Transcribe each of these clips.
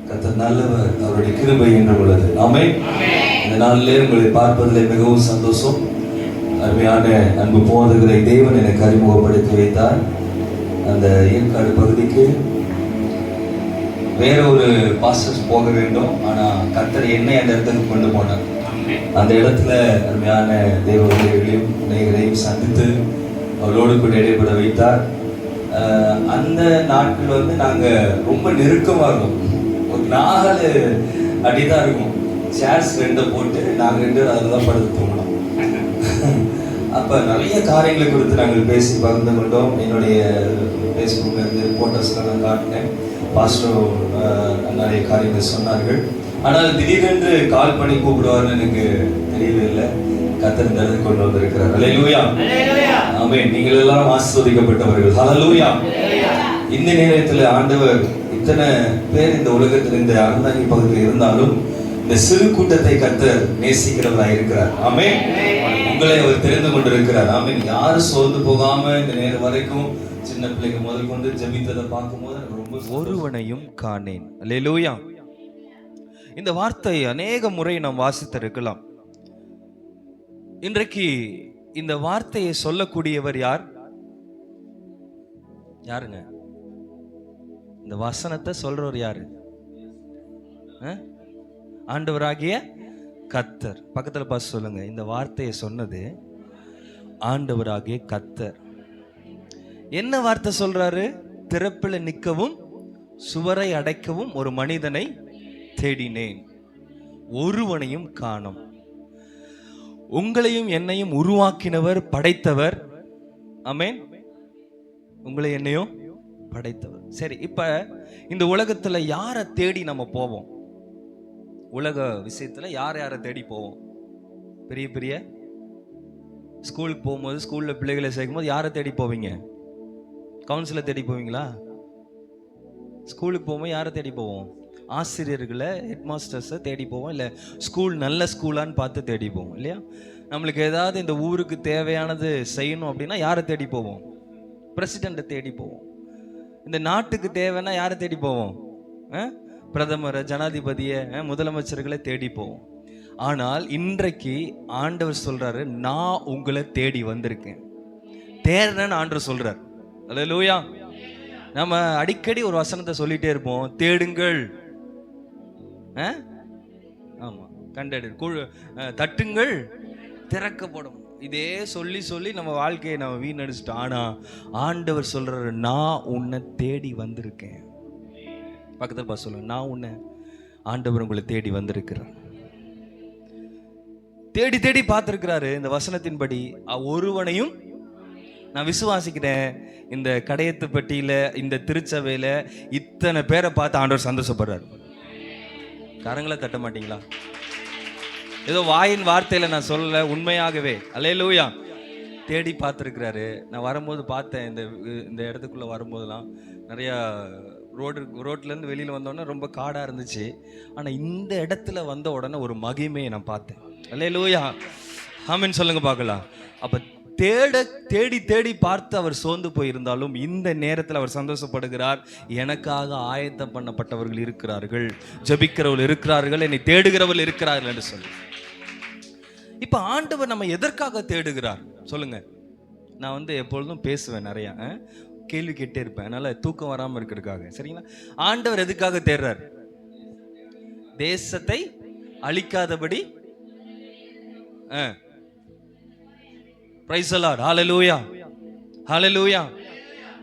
கர்த்தர் நல்லவர், அவருடைய கிருபை என்றும் உள்ளது. ஆமென். இந்த நாளிலே உங்களை பார்ப்பதில் மிகவும் சந்தோஷம். அருமையான அன்பு போதகரை தேவன் எனக்கு அறிமுகப்படுத்தி வைத்தார். அந்த ஏற்காடு பகுதிக்கு வேற ஒரு பாஸ்டர்ஸ் போக வேண்டும், ஆனால் கர்த்தர் என்னை அந்த இடத்துக்கு கொண்டு போனார். அந்த இடத்துல அருமையான தேவ ஊழியர்களையும் நேயர்களையும் சந்தித்து அவளோடு கூட இடைப்பட வைத்தார். அந்த நாட்கள் வந்து நாங்கள் ரொம்ப நெருக்கமாக இருக்கோம். ஒரு 4 அடி தான் இருக்கும். சேர்ஸ் 2 போட்டு நாங்கள் 2 அதில் தான் படுத்து தூங்கணும். அப்போ நிறைய காரியங்களை குறித்து நாங்கள் பேசி பகிர்ந்து கொண்டோம். என்னுடைய ஃபேஸ்புக்கில் இருந்து ஃபோட்டோஸ்லாம் நான் காட்டினேன். பாஸ்டர் நிறைய காரியங்கள் சொன்னார்கள். ஆனால் திடீரென்று கால் பண்ணி கூப்பிடுவார்னு எனக்கு தெரியவே இல்லை. கர்த்தர் இந்த இடத்துக்கு கொண்டு வந்திருக்கிறார். அல்லேலூயா. ஆமென். நீங்கள் எல்லாம் ஆசீர்வதிக்கப்பட்டவர்கள். ஹல்லேலூயா. இந்த நேரத்தில் ஆண்டவர் இத்தனை பேர் இந்த உலகத்தில் இந்த அறந்தாங்கி பகுதியில் இருந்தாலும் இந்த சிறு கூட்டத்தை கர்த்தர் நேசிக்கிறவராக இருக்கிறார். ஆமென். உங்களை அவர் தெரிந்து கொண்டிருக்கிறார். ஆமென். யாரும் சோர்ந்து போகாம இந்த நேரம் வரைக்கும் சின்ன பிள்ளைங்க முதல் கொண்டு ஜெபித்ததை பார்க்கும்போது ரொம்ப ஒருவனையும் காணேன். அல்லேலூயா. இந்த வார்த்தை அநேக முறை நாம் வாசித்திருக்கலாம். இன்றைக்கு இந்த வார்த்தையை சொல்லக்கூடியவர் யாருங்க? இந்த வசனத்தை சொல்றவர் யாரு? ஆண்டவராகிய கர்த்தர். பக்கத்துல பார்த்து சொல்லுங்க, இந்த வார்த்தையை சொன்னது ஆண்டவராகிய கர்த்தர். என்ன வார்த்தை சொல்றாரு? திறப்பில் நிற்கவும் சுவரை அடைக்கவும் ஒரு மனிதனை தேடினேன், ஒருவனையும் காணோம். உங்களையும் என்னையும் உருவாக்கினவர், படைத்தவர். ஆமென். உங்களை என்னையும் படைத்தவர். சரி, இப்ப இந்த உலகத்துல யாரை தேடி நம்ம போவோம்? உலக விஷயத்துல யாரை தேடி போவோம்? பெரிய பெரிய ஸ்கூலுக்கு போகும்போது, ஸ்கூல்ல பிள்ளைகளை சேர்க்கும் போது யாரை தேடி போவீங்க? கவுன்சிலை தேடி போவீங்களா? ஸ்கூலுக்கு போகும்போது யாரை தேடி போவோம்? ஆசிரியர்களை, ஹெட்மாஸ்டர்ஸை தேடி போவோம். இல்லை ஸ்கூல் நல்ல ஸ்கூலான்னு பார்த்து தேடி போவோம் இல்லையா? நம்மளுக்கு ஏதாவது இந்த ஊருக்கு தேவையானது செய்யணும் அப்படின்னா யாரை தேடி போவோம்? பிரசிடெண்ட்டை தேடி போவோம். இந்த நாட்டுக்கு தேவைன்னா யாரை தேடி போவோம்? பிரதமரை, ஜனாதிபதியை, முதலமைச்சர்களை தேடி போவோம். ஆனால் இன்றைக்கு ஆண்டவர் சொல்றாரு, நான் உங்களை தேடி வந்திருக்கேன். தேடுறேன்னு ஆண்டவர் சொல்றார். அல்லேலூயா. நம்ம அடிக்கடி ஒரு வசனத்தை சொல்லிட்டே இருப்போம், தேடுங்கள், ஆமா, கண்டெடு, தட்டுங்கள், திறக்கப்படும். இதே சொல்லி சொல்லி நம்ம வாழ்க்கையை நம்ம வீணடிச்சிட்டோம். ஆனா ஆண்டவர் சொல்றாரு, நான் உன்னை தேடி வந்திருக்கேன். பக்கத்துல பார்த்து சொல்லுங்க, நான் உன்னை, ஆண்டவர் உங்களை தேடி வந்திருக்கிறார். தேடி தேடி பார்த்திருக்கிறாரு. இந்த வசனத்தின்படி ஒருவனையும் நான் விசுவாசிக்கிறேன். இந்த கடையத்து பட்டியில, இந்த திருச்சபையில இத்தனை பேரை பார்த்து ஆண்டவர் சந்தோஷப்படுறாரு. கரங்களை தட்ட மாட்டீங்களா? ஏதோ வாயின் வார்த்தையில நான் சொல்லல, உண்மையாகவே. அல்லேலூயா. தேடி பார்த்துருக்கிறாரு. நான் வரும்போது பார்த்தேன், இந்த இடத்துக்குள்ள வரும்போதெல்லாம் நிறைய ரோட்லேருந்து வெளியில் வந்தோடனே ரொம்ப காடாக இருந்துச்சு. ஆனால் இந்த இடத்துல வந்த உடனே ஒரு மகிமையை நான் பார்த்தேன். அல்லேலூயா. ஆமென் சொல்லுங்க பார்க்கலாம். அப்போ தேடி தேடி பார்த்து அவர் சோர்ந்து போயிருந்தாலும் இந்த நேரத்தில் அவர் சந்தோஷப்படுகிறார். எனக்காக ஆயத்தம் பண்ணப்பட்டவர்கள் இருக்கிறார்கள், ஜெபிக்கிறவர்கள் இருக்கிறார்கள், என்னை தேடுகிறவர்கள் இருக்கிறார்கள் என்று சொல்லி. இப்ப ஆண்டவர் நம்ம எதற்காக தேடுகிறார் சொல்லுங்க? நான் எப்பொழுதும் பேசுவேன், நிறைய கேள்வி கேட்டே இருப்பேன், அதனால தூக்கம் வராம இருக்கிறதுக்காக. சரிங்களா? ஆண்டவர் எதுக்காக தேடுறார்? தேசத்தை அழிக்காதபடி. Price the Lord. ஹல்லேலூயா. ஹல்லேலூயா.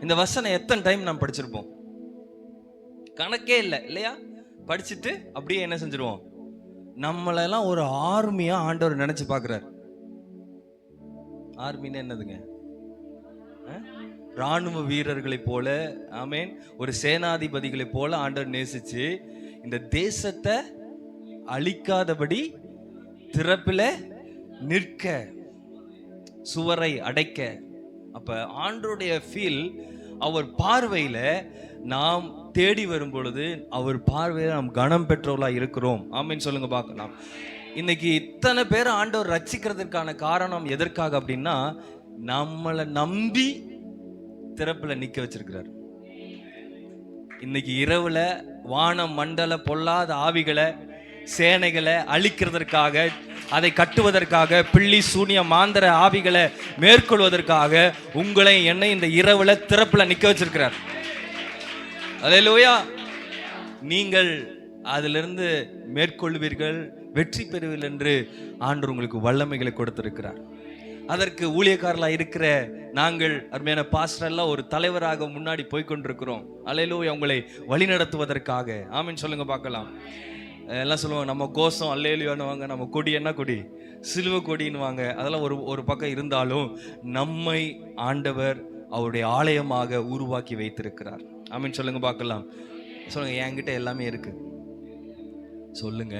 இந்த வசனம் எத்தனை டைம் நாம் படிச்சிருப்போம்? கணக்கே இல்லை இல்லையா? படிச்சுட்டு அப்படியே என்ன செஞ்சிருவோம்? நம்மளெல்லாம் ஒரு ஆர்மியா ஆண்டவர் நினைச்சு பார்க்கிறார். ஆர்மின்னா என்னதுங்க? ராணுவ வீரர்களை போல, ஆமேன், ஒரு சேனாதிபதிகளை போல ஆண்டவர் நேசிச்சு இந்த தேசத்தை அழிக்காதபடி திறப்பில நிற்க, சுவரை அடைக்க. அப்ப ஆண்டவருடைய ஃபீல், அவர் பார்வையில நாம் தேடி வரும் பொழுது அவர் பார்வையில நாம் கனம் பெற்றவர்களா இருக்கிறோம். ஆமீன் சொல்லுங்க பார்க்கலாம். இன்னைக்கு இத்தனை பேர் ஆண்டவர் ரட்சிக்கிறதுக்கான காரணம் எதற்காக அப்படின்னா, நம்மளை நம்பி திறப்புல நிக்க வச்சிருக்கிறார். இன்னைக்கு இரவுல வான மண்டல பொல்லாத ஆவிகளை, சேனைகளை அழிக்கிறதற்காக, அதை கட்டுவதற்காக, பிள்ளி சூனிய மாந்திர ஆவிகளை மேற்கொள்வதற்காக உங்களை என்னை இந்த இரவுல திறப்புல நிக்க வச்சிருக்கிறார். அல்லேலூயா. நீங்கள் அதிலிருந்து மேற்கொள்வீர்கள், வெற்றி பெறுவீர்கள் என்று ஆண்டவர் உங்களுக்கு வல்லமைகளை கொடுத்திருக்கிறார். அதற்கு ஊழியக்காரர்களாக இருக்கிற நாங்கள் அருமையான பாஸ்டர் எல்லாம் ஒரு தலைவராக முன்னாடி போய்கொண்டிருக்கிறோம். அல்லேலூயா. உங்களை வழி நடத்துவதற்காக. ஆமீன் சொல்லுங்க பார்க்கலாம். எல்லாம் சொல்லுவாங்க நம்ம கோஷம் அல்லேலூயான்னு வாங்க, நம்ம கொடி என்ன கொடி, சிலுவை கொடின்னு வாங்க. அதெல்லாம் ஒரு பக்கம் இருந்தாலும் நம்மை ஆண்டவர் அவருடைய ஆலயமாக உருவாக்கி வைத்திருக்கிறார். ஆமீன் சொல்லுங்க பார்க்கலாம். சொல்லுங்க, என்கிட்ட எல்லாமே இருக்கு. சொல்லுங்க,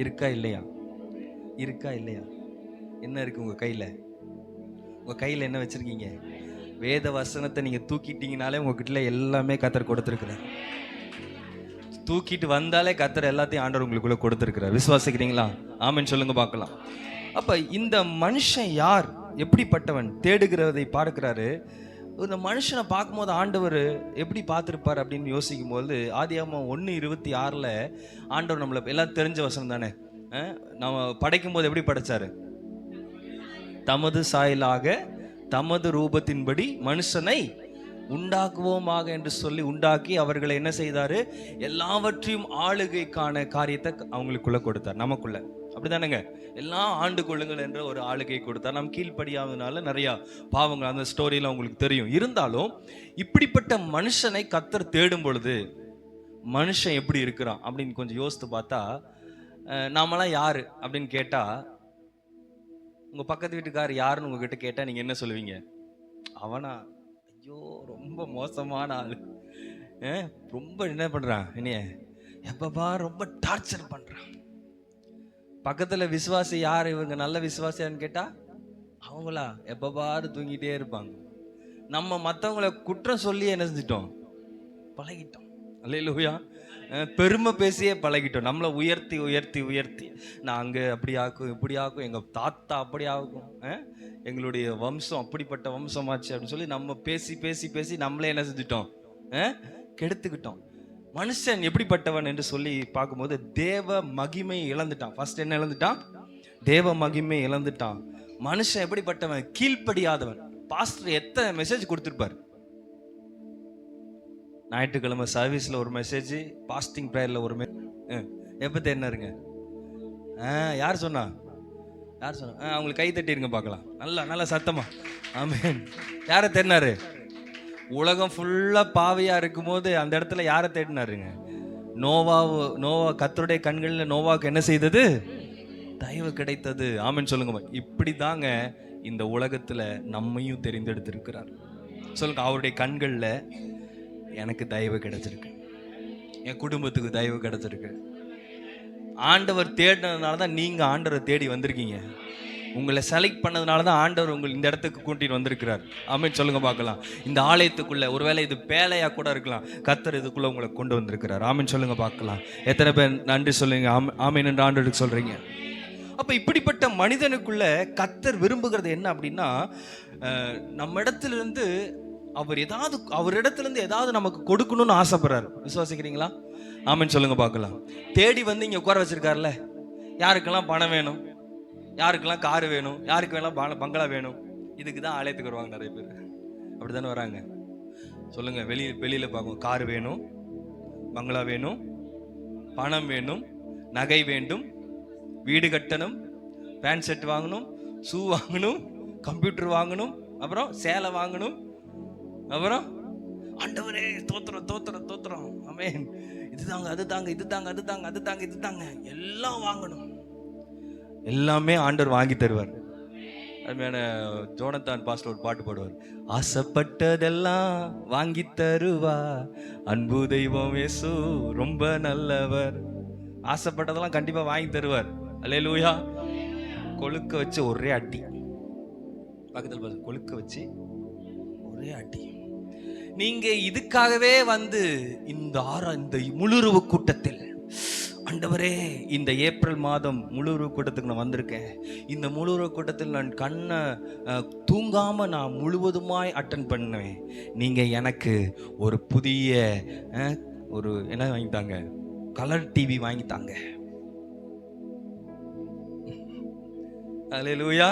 இருக்கா இல்லையா? இருக்கா இல்லையா? என்ன இருக்கு உங்க கையில? உங்க கையில என்ன வச்சிருக்கீங்க? வேத வசனத்தை நீங்க தூக்கிட்டீங்கனாலே உங்ககிட்ட எல்லாமே கர்த்தர் கொடுத்திருக்கிறார். தூக்கிட்டு வந்தாலே கர்த்தர் எல்லாத்தையும் ஆண்டவர் உங்களுக்குள்ள கொடுத்திருக்கிறார். விசுவாசிக்கிறீங்களா? ஆமென் சொல்லுங்க பார்க்கலாம். அப்ப இந்த மனுஷன் யார், எப்படிப்பட்டவன் தேடுகிறதை பார்க்கிறாரு. இந்த மனுஷனை பார்க்கும்போது ஆண்டவர் எப்படி பார்த்துருப்பார் அப்படின்னு யோசிக்கும் போது ஆதியாகமம் 1:26 ஆண்டவர் நம்மளை எல்லாம் தெரிஞ்ச வசனம் தானே. நம்ம படைக்கும் போது எப்படி படைச்சாரு? தமது சாயலாக தமது ரூபத்தின்படி மனுஷனை உண்டாக்குவோமாக என்று சொல்லி உண்டாக்கி அவர்களை என்ன செய்தாரு? எல்லாவற்றையும் ஆளுகைக்கான காரியத்தை அவங்களுக்குள்ள கொடுத்தார், நமக்குள்ள. அப்படிதானங்க? எல்லாம் ஆண்டு கொள்ளுங்கள் என்ற ஒரு ஆளுகை கொடுத்தார். நம்ம கீழ்ப்படியாதனால நிறைய பாவங்கள், அந்த ஸ்டோரியில உங்களுக்கு தெரியும். இருந்தாலும் இப்படிப்பட்ட மனுஷனை கர்த்தர் தேடும் பொழுது மனுஷன் எப்படி இருக்கிறான் அப்படின்னு கொஞ்சம் யோசித்து பார்த்தா, நாமெல்லாம் யாரு அப்படின்னு கேட்டா, உங்க பக்கத்து வீட்டுக்காரர் யாருன்னு உங்ககிட்ட கேட்டா நீங்க என்ன சொல்லுவீங்க? அவனா? ஐயோ ரொம்ப மோசமான ஆளு, ரொம்ப என்ன பண்றான், என்னைய எப்பப்பா ரொம்ப டார்ச்சர் பண்றான். பக்கத்துல விசுவாசி யார், இவங்க நல்ல விசுவாசியான்னு கேட்டா அவங்களா எப்பப்பாரு தூங்கிட்டே இருப்பாங்க. நம்ம மற்றவங்களை குற்றம் சொல்லி என்ன செஞ்சிட்டோம்? பழகிட்டோம். அல்லேலூயா. பெருமை பேசியே பழகிட்டோம். நம்மளை உயர்த்தி உயர்த்தி உயர்த்தி நாங்கள் அப்படி ஆக்கும், இப்படி ஆக்கும், எங்கள் தாத்தா அப்படி ஆகும், எங்களுடைய வம்சம் அப்படிப்பட்ட வம்சமாச்சு அப்படின்னு சொல்லி நம்ம பேசி பேசி பேசி நம்மளே என்ன செஞ்சிட்டோம்? கெடுத்துக்கிட்டோம். மனுஷன் எப்படிப்பட்டவன் என்று சொல்லி பார்க்கும்போது தேவ மகிமை இழந்துட்டான். ஃபர்ஸ்ட் என்ன இழந்துட்டான்? தேவ மகிமை இழந்துட்டான். மனுஷன் எப்படிப்பட்டவன்? கீழ்ப்படியாதவன். பாஸ்டர் எத்தனை மெசேஜ் கொடுத்துருப்பார். ஞாயிற்றுக்கிழமை சர்வீஸ்ல ஒரு மெசேஜ், பாஸ்டிங் ப்ரேயர்ல ஒரு எப்ப தேடினாருங்க? யார் சொன்னா? யார் சொன்னா? அவங்களுக்கு கை தட்டிருங்க பார்க்கலாம். நல்லா நல்லா சத்தமா. ஆமென். யாரை தேடினாரு? உலகம் ஃபுல்லா பாவையா இருக்கும் போது அந்த இடத்துல யாரை தேடினாருங்க? நோவா கர்த்தருடைய கண்களில் நோவாவுக்கு என்ன செய்தது? தயவு கிடைத்தது. ஆமென் சொல்லுங்க. இப்படி தாங்க இந்த உலகத்துல நம்மையும் தெரிந்தெடுத்திருக்கிறார். சொல்லுங்க, அவருடைய கண்கள்ல எனக்கு தயவு கிடைச்சிருக்கு, என் குடும்பத்துக்கு தயவு கிடைச்சிருக்கு. ஆண்டவர் தேடினதுனால தான் நீங்க ஆண்டவரை தேடி வந்திருக்கீங்க. உங்களை செலக்ட் பண்ணதுனால தான் ஆண்டவர் உங்களை இந்த இடத்துக்கு கூட்டிட்டு வந்திருக்கிறார். ஆமென் சொல்லுங்க பார்க்கலாம். இந்த ஆலயத்துக்குள்ள, ஒருவேளை இது பேலையா கூட இருக்கலாம், கர்த்தர் இதுக்குள்ள உங்களை கொண்டு வந்திருக்கிறார். ஆமென் சொல்லுங்க பார்க்கலாம். எத்தனை பேர் நன்றி சொல்லுங்க? ஆமென் என்று ஆண்டவருக்கு சொல்றீங்க. அப்ப இப்படிப்பட்ட மனிதனுக்குள்ள கர்த்தர் விரும்புகிறது என்ன அப்படின்னா, நம்ம இடத்துல இருந்து அவரிடத்துல இருந்து ஏதாவது நமக்கு கொடுக்கணும்னு ஆசைப்படுறாரு. விசுவாசிக்கிறீங்களா? ஆமென் சொல்லுங்க பார்க்கலாம். தேடி வந்து இங்க உட்கார வச்சிருக்காருல்ல. யாருக்கெல்லாம் பணம் வேணும், யாருக்கெல்லாம் காரு வேணும், யாருக்கு வேணாம் பங்களா வேணும், இதுக்கு தான் ஆலயத்துக்கு வருவாங்க நிறைய பேர். அப்படித்தானே வராங்க? சொல்லுங்க. வெளியில பார்க்கும், காரு வேணும், பங்களா வேணும், பணம் வேணும், நகை வேண்டும், வீடு கட்டணும், பேண்ட் ஷர்ட் வாங்கணும், ஷூ வாங்கணும், கம்ப்யூட்டர் வாங்கணும், அப்புறம் சேலை வாங்கணும், அப்புறம் ஆண்டவரே தோத்துறோம் தோத்துறோம் தோத்துறோம், ஆமென், இதுதாங்க அதுதாங்க இதுதாங்க அதுதாங்க அதுதாங்க இதுதாங்க எல்லாம் வாங்கணும். எல்லாமே ஆண்டவர் வாங்கி தருவார். அருமையான ஜோனத்தான் பாஸ்டர் ஒரு பாட்டு பாடுவார். ஆசைப்பட்டதெல்லாம் வாங்கி தருவா அன்பு தெய்வம் இயேசு ரொம்ப நல்லவர். ஆசைப்பட்டதெல்லாம் கண்டிப்பா வாங்கி தருவார். அல்லேலூயா. கொழுக்க வச்சு ஒரே அடி, பக்கத்தில் கொழுக்க வச்சு ஒரே அடி. நீங்க இதுக்காகவே வந்து இந்த முழுருவு கூட்டத்தில், ஆண்டவரே இந்த ஏப்ரல் மாதம் முழுருவு கூட்டத்துக்கு நான் வந்திருக்கேன். இந்த முழுருவு கூட்டத்தில் நான் கண்ணை தூங்காம நான் முழுவதுமாய் அட்டன் பண்ணுவேன். நீங்க எனக்கு ஒரு புதிய ஒரு என்ன வாங்கிட்டாங்க, கலர் டிவி வாங்கிட்டாங்க. அல்லேலூயா,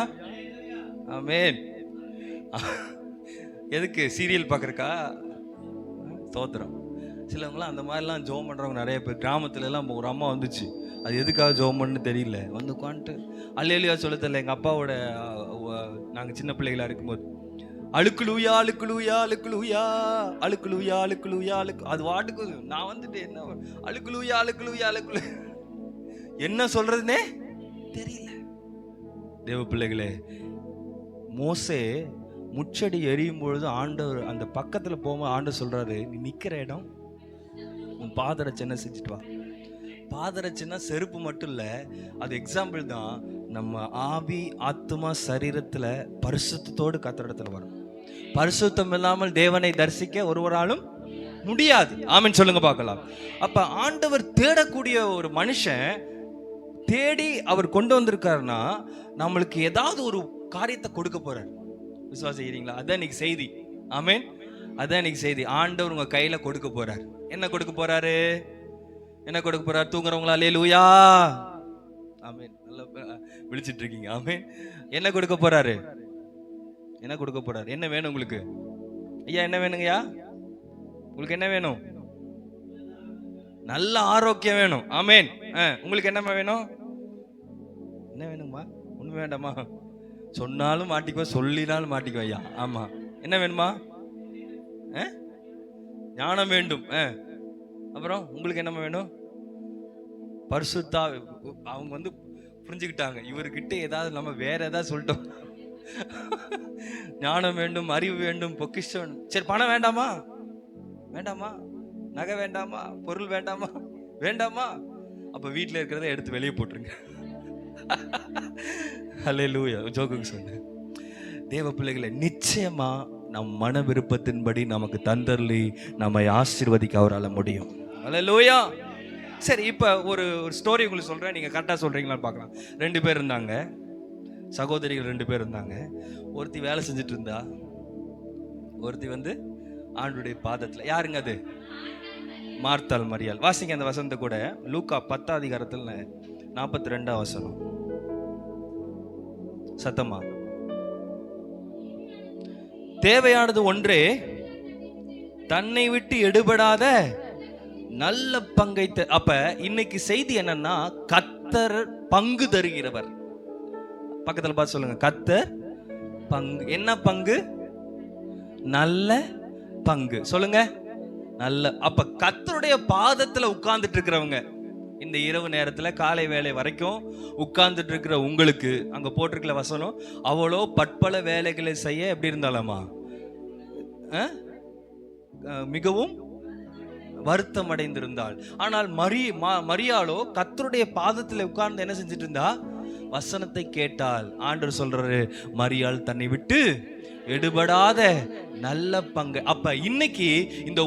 ஆமென். எதுக்கு? சீரியல் பார்க்கறக்கா? ஸ்தோத்திரம். சிலவங்களாம் அந்த மாதிரிலாம் ஜெபம் பண்ணுறவங்க நிறைய பேர். கிராமத்துல எல்லாம் ஒரு அம்மா வந்துச்சு, அது எதுக்காக ஜெபம் பண்ணு தெரியல, வந்து உட்காந்துட்டு அல்லேலூயா சொல்ல தெரியல. எங்கள் அப்பாவோட நாங்கள் சின்ன பிள்ளைகளாக இருக்கும்போது அழுக்குலூயா அழுக்குலூயா அழுக்குலூயா அழுக்குலூயா அழுக்குலூயா அழுக்கு, அது வாட்டுக்கு நான் வந்துட்டு என்ன அழுக்குலூயா அழுக்குலூயா அழுக்குலு என்ன சொல்றதுனே தெரியல. தேவ பிள்ளைகளே, மோசே முச்செடி எரியும் பொழுது ஆண்டவர் அந்த பக்கத்துல போகும்போது ஆண்டவர் சொல்றாரு, நீ நிக்கிற இடம் உன் பாதரட்சை செஞ்சுட்டு வா. பாதரட்சைன்னா செருப்பு மட்டும் இல்ல, அது எக்ஸாம்பிள் தான். நம்ம ஆவி ஆத்மா சரீரத்துல பரிசுத்தத்தோடு கர்த்தர் இடத்துல வரும். பரிசுத்தம் இல்லாமல் தேவனை தரிசிக்க ஒருவராலும் முடியாது. ஆமென் சொல்லுங்க பார்க்கலாம். அப்ப ஆண்டவர் தேடக்கூடிய ஒரு மனுஷன் தேடி அவர் கொண்டு வந்திருக்காருன்னா நம்மளுக்கு ஏதாவது ஒரு காரியத்தை கொடுக்க போறார். விசுவாசம் செய்றீங்களா? அதான் இன்னைக்கு செய்தி. ஆமென். அதான் இன்னைக்கு செய்தி. ஆண்டவர் உங்க கையில கொடுக்க போறார். என்ன கொடுக்க போறாரு? என்ன கொடுக்க போறார்? தூங்குறவங்களா அல்லேலூயா, ஆமென். நல்லா விழிச்சிட்டு இருக்கீங்க. ஆமென். என்ன கொடுக்க போறாரு? என்ன கொடுக்க போறாரு? என்ன வேணும் உங்களுக்கு? ஐயா என்ன வேணுங்கய்யா? உங்களுக்கு என்ன வேணும்? நல்ல ஆரோக்கியம் வேணும். ஆமென். உங்களுக்கு என்ன வேணும்? என்ன வேணுமா? ஒண்ணு வேண்டாமா? சொன்னாலும் மாட்டிக்கோ, சொல்லினாலும் மாட்டிக்கோ ஐயா. ஆமா, என்ன வேணுமா? ஞானம் வேண்டும். அப்புறம் உங்களுக்கு என்ன வேணும்? பரிசுத்தா. அவங்க வந்து புரிஞ்சுக்கிட்டாங்க, இவர்கிட்ட ஏதாவது நம்ம வேற ஏதாவது சொல்லிட்டோம். ஞானம் வேண்டும், அறிவு வேண்டும், பொக்கிஷம். சரி, பணம் வேண்டாமா? வேண்டாமா? நகை வேண்டாமா? பொருள் வேண்டாமா? வேண்டாமா? அப்ப வீட்டுல இருக்கிறத எடுத்து வெளியே போட்டுருங்க. அல்லேலூயா. ஜோக்குக்கு சொன்னேன். தேவ பிள்ளைகளை, நிச்சயமா நம் மன விருப்பத்தின்படி நமக்கு தந்தர்லி நம்மை ஆசீர்வதிக்க அவரால் முடியும். அல்லேலூயா. சரி, இப்ப ஒரு ஸ்டோரி உங்களுக்கு சொல்றேன், நீங்க கரெக்டா சொல்றீங்களான்னு பார்க்கலாம். 2 பேர் இருந்தாங்க, சகோதரிகள் 2 பேர் இருந்தாங்க. ஒருத்தி வேலை செஞ்சுட்டு இருந்தா, ஒருத்தி வந்து ஆண்டுடைய பாதத்துல. யாருங்க அது? மார்த்தாள், மரியாள். வாசிங்க அந்த வசனத்தை கூட. லூக்கா 10ஆம் அதிகாரத்துல 42ஆம் வசனம். சத்தமா. தேவையானது ஒன்றே, தன்னை விட்டு எடுபடாத நல்ல பங்கை. அப்ப இன்னைக்கு செய்தி என்னன்னா, கர்த்தர் பங்கு தருகிறவர். பக்கத்துல பார்த்து சொல்லுங்க, கர்த்தர் பங்கு. என்ன பங்கு? நல்ல பங்கு. சொல்லுங்க, நல்ல. அப்ப கர்த்தருடைய பாதத்துல உட்கார்ந்துட்டு இருக்கிறவங்க, இந்த இரவு நேரத்துல காலை வேலை வரைக்கும் உட்கார்ந்துட்டு இருக்கிற உங்களுக்கு, அங்க போட்டிருக்கிற வசனம், அவளோ பற்பல வேலைகளை செய்ய எப்படி இருந்தாலாமா, மிகவும் வருத்தம் அடைந்திருந்தாள். ஆனால் மரியாளோ கர்த்தருடைய பாதத்தில் உட்கார்ந்து என்ன செஞ்சிட்டு இருந்தா? வசனத்தை கேட்டாள். ஆண்டவர் சொல்றாரு, மரியாள் தன்னை விட்டு எடுபடாத நல்ல பங்கு. அப்ப இன்னைக்கு இந்த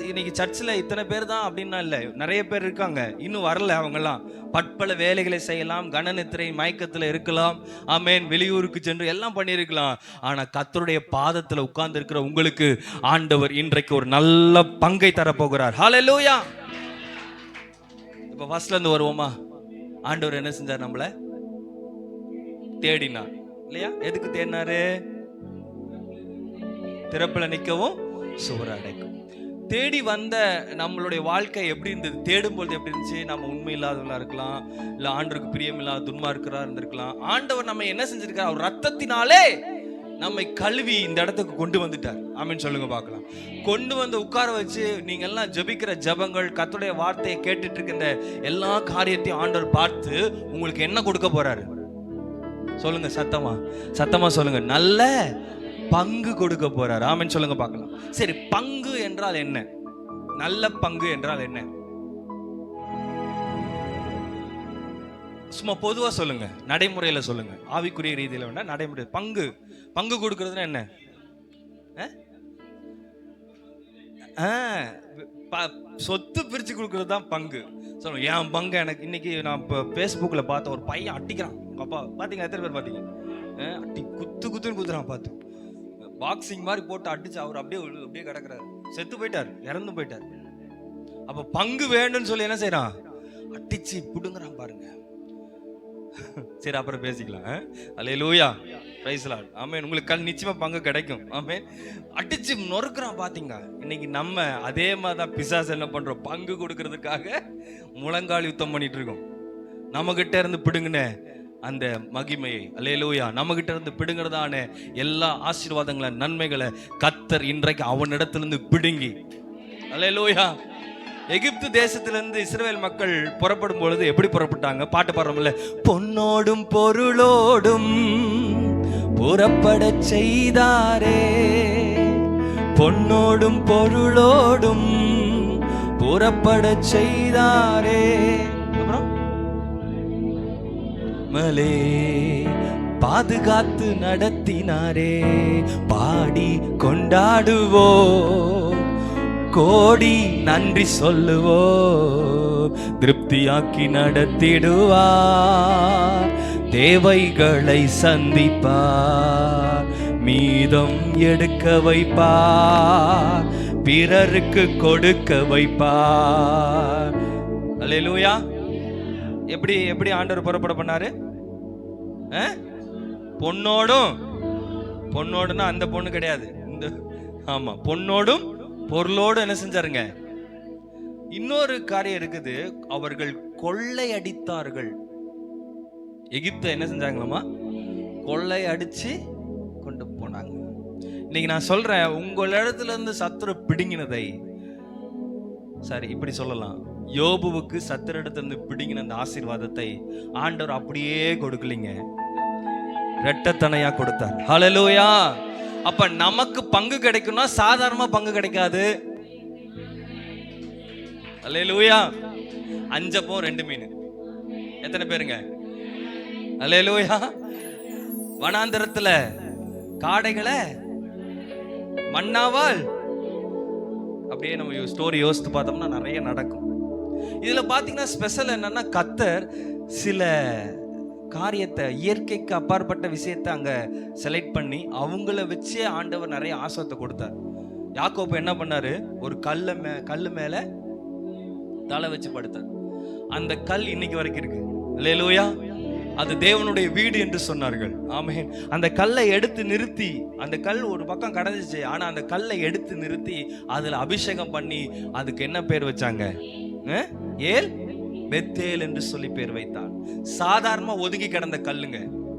இன்னைக்கு சர்ச்சில் இத்தனை பேர் தான் அப்படின்னா இல்ல, நிறைய பேர் இருக்காங்க, இன்னும் வரல. அவங்கெல்லாம் பற்பல வேலைகளை செய்யலாம், கனநித்திரை மயக்கத்துல இருக்கலாம், ஆமென், வெளியூருக்கு சென்று எல்லாம் பண்ணியிருக்கலாம். ஆனா கர்த்தருடைய பாதத்துல உட்கார்ந்து இருக்கிற உங்களுக்கு ஆண்டவர் இன்றைக்கு ஒரு நல்ல பங்கை தரப்போகிறார். ஹல்லேலூயா. இப்ப ஃபர்ஸ்ட்ல இருந்து வருவோமா? ஆண்டவர் என்ன செஞ்சார்? நம்மள தேடினார் இல்லையா? எதுக்கு தேடினாரு? திறப்புல நிற்கவும் சுவர் அடைக்கும். தேடி வந்த நம்மளுடைய வாழ்க்கை எப்படி இருந்தது? தேடும்போது எப்படி இருந்துச்சு? நம்ம உண்மை இல்லாதவங்களா இருக்கலாம், இல்ல ஆண்டவருக்கு பிரியம் இல்லாத துன்மார்க்கரா இருந்திருக்கலாம். ஆண்டவர் நம்ம என்ன செஞ்சிருக்கார்? அவர் ரத்தத்தினாலே நம்மை கழுவி இந்த இடத்துக்கு கொண்டு வந்துட்டார். ஆமென் சொல்லுங்க பார்க்கலாம். கொண்டு வந்து உட்கார வச்சு நீங்க எல்லாம் ஜெபிக்கிற ஜெபங்கள், கர்த்தருடைய வார்த்தையை கேட்டுட்டு இருக்கின்ற எல்லா காரியத்தையும் ஆண்டவர் பார்த்து உங்களுக்கு என்ன கொடுக்க போறாரு? சொல்லுங்க, சத்தமா சத்தமா சொல்லுங்க. நல்ல பங்கு கொடுக்க போறார். ஆமென் சொல்லுங்க பார்க்கலாம். சரி, பங்கு என்றால் என்ன? நல்ல பங்கு என்றால் என்ன? சும்மா பொதுவா சொல்லுங்க, நடைமுறையில சொல்லுங்க. ஆவிக்குரிய ரீதியில வேண்டாம், நடைமுறை. பங்கு கொடுக்கறதுன்னா என்ன? சொத்து பிரிச்சு கொடுக்கறது தான் பங்கு. சொல்லுங்க, என் பங்கு எனக்கு. இன்னைக்கு நான் இப்போ ஃபேஸ்புக்கில் பார்த்த ஒரு பையன் அட்டிக்கிறான். அப்பா பார்த்தீங்க? எத்தனை பேர் பார்த்தீங்க? அட்டி குத்துன்னு குத்துறான். பார்த்து பாக்ஸிங் மாதிரி போட்டு அடிச்சு அவர் அப்படியே கிடக்குறாரு. செத்து போயிட்டார், இறந்து போயிட்டார். அப்ப பங்கு வேண்டும்னு சொல்லி என்ன செய்யறான்? அடிச்சு புடுங்குறான் பாருங்க. சரி, அப்புறம் பேசிக்கலாம். அல்லேலூயா, பிரைஸ் லார்ட், ஆமென். உங்களுக்கு நிச்சயமா பங்கு கிடைக்கும். ஆமென். அடிச்சு நொறுக்குறான் பாத்தீங்க. இன்னைக்கு நம்ம அதே மாதிரி தான் பிசாசு என்ன பண்றோம்? பங்கு கொடுக்கறதுக்காக முழங்கால் யுத்தம் பண்ணிட்டு இருக்கோம். நம்ம கிட்ட இருந்து பிடுங்கின அந்த மகிமையை, அல்லேலூயா, நம்ம கிட்ட இருந்து பிடுங்கிறதான எல்லா ஆசீர்வாதங்களை, நன்மைகளை கர்த்தர் இன்றைக்கு அவனிடத்திலிருந்து பிடுங்கி, அல்லேலூயா. எகிப்து தேசத்திலிருந்து இஸ்ரவேல் மக்கள் புறப்படும் பொழுது எப்படி புறப்பட்டாங்க? பாட்டு பாடுறோம்ல, பொன்னோடும் பொருளோடும் புறப்பட செய்தாரே, பொன்னோடும் பொருளோடும் புறப்பட செய்தாரே. அப்புறம் மலே பாதுகாத்து நடத்தினாரே, பாடி கொண்டாடுவோ, கோடி நன்றி சொல்லுவோ, திருப்தியாக்கி நடத்திடுவார், தேவைகளை சந்திப்பார், மீதம் எடுக்க வைப்பார், பிறருக்கு கொடுக்க வைப்பார். அல்லேலூயா. எப்படி எப்படி ஆண்டவர் புறப்பட பண்ணாரு? பொன்னோடுன்னா அந்த பொண்ணு கிடையாது, இந்த ஆமா, பொன்னோடும் பொருளோடு என்ன செஞ்சாருங்க? இன்னொரு காரியம் இருக்குது, அவர்கள் கொள்ளை அடித்தார்கள். எகிப்தை என்ன செஞ்சாங்களாமா? கொள்ளை அடிச்சு கொண்டு போனாங்க. இன்னைக்கு நான் சொல்றேன், உங்களிடத்துல இருந்து சத்துரு பிடுங்கினதை, சரி இப்படி சொல்லலாம், யோபுவுக்கு சத்துருடத்திலிருந்து பிடுங்கின அந்த ஆசீர்வாதத்தை ஆண்டவர் அப்படியே கொடுக்கலீங்க, இரட்டத்தனையா கொடுத்தார். ஹல்லேலூயா. அப்ப நமக்கு பங்கு கிடைக்கும்னா சாதாரணமா பங்கு கிடைக்காது. அல்லேலூயா. 5 அப்பம் 2 மீன் எத்தனை பேருங்க? அல்லேலூயா. வனாந்தரத்துல காடைகளை மன்னாவால், அப்படியே நம்ம ஸ்டோரி யோசித்து பார்த்தோம்னா நிறைய நடக்கும். இதுல பாத்தீங்கன்னா ஸ்பெஷல் என்னன்னா, கர்த்தர் சில காரியத்தை, இயற்கைக்கு அப்பாற்பட்ட விஷயத்தை அங்க செலக்ட் பண்ணி அவங்கள வச்சே ஆண்டவர் நிறைய ஆசீர்வாதத்தை கொடுத்தார். யாக்கோபு என்ன பண்ணாரு? ஒரு கல்லு மேல தலை வச்சு படுத்தார். அந்த கல் இன்னைக்கு வரைக்கும் இருக்கு. அல்லேலூயா. அது தேவனுடைய வீடு என்று சொன்னார்கள். ஆமென். அந்த கல்லை எடுத்து நிறுத்தி, அந்த கல் ஒரு பக்கம் கடந்துச்சு, ஆனா அந்த கல்லை எடுத்து நிறுத்தி அதுல அபிஷேகம் பண்ணி அதுக்கு என்ன பேர் வச்சாங்க? ஏல் பெத்தேல் என்று சொல்லி பேர் வைத்தான். சாதாரணமா ஒதுங்கி கிடந்த கல்லுங்க.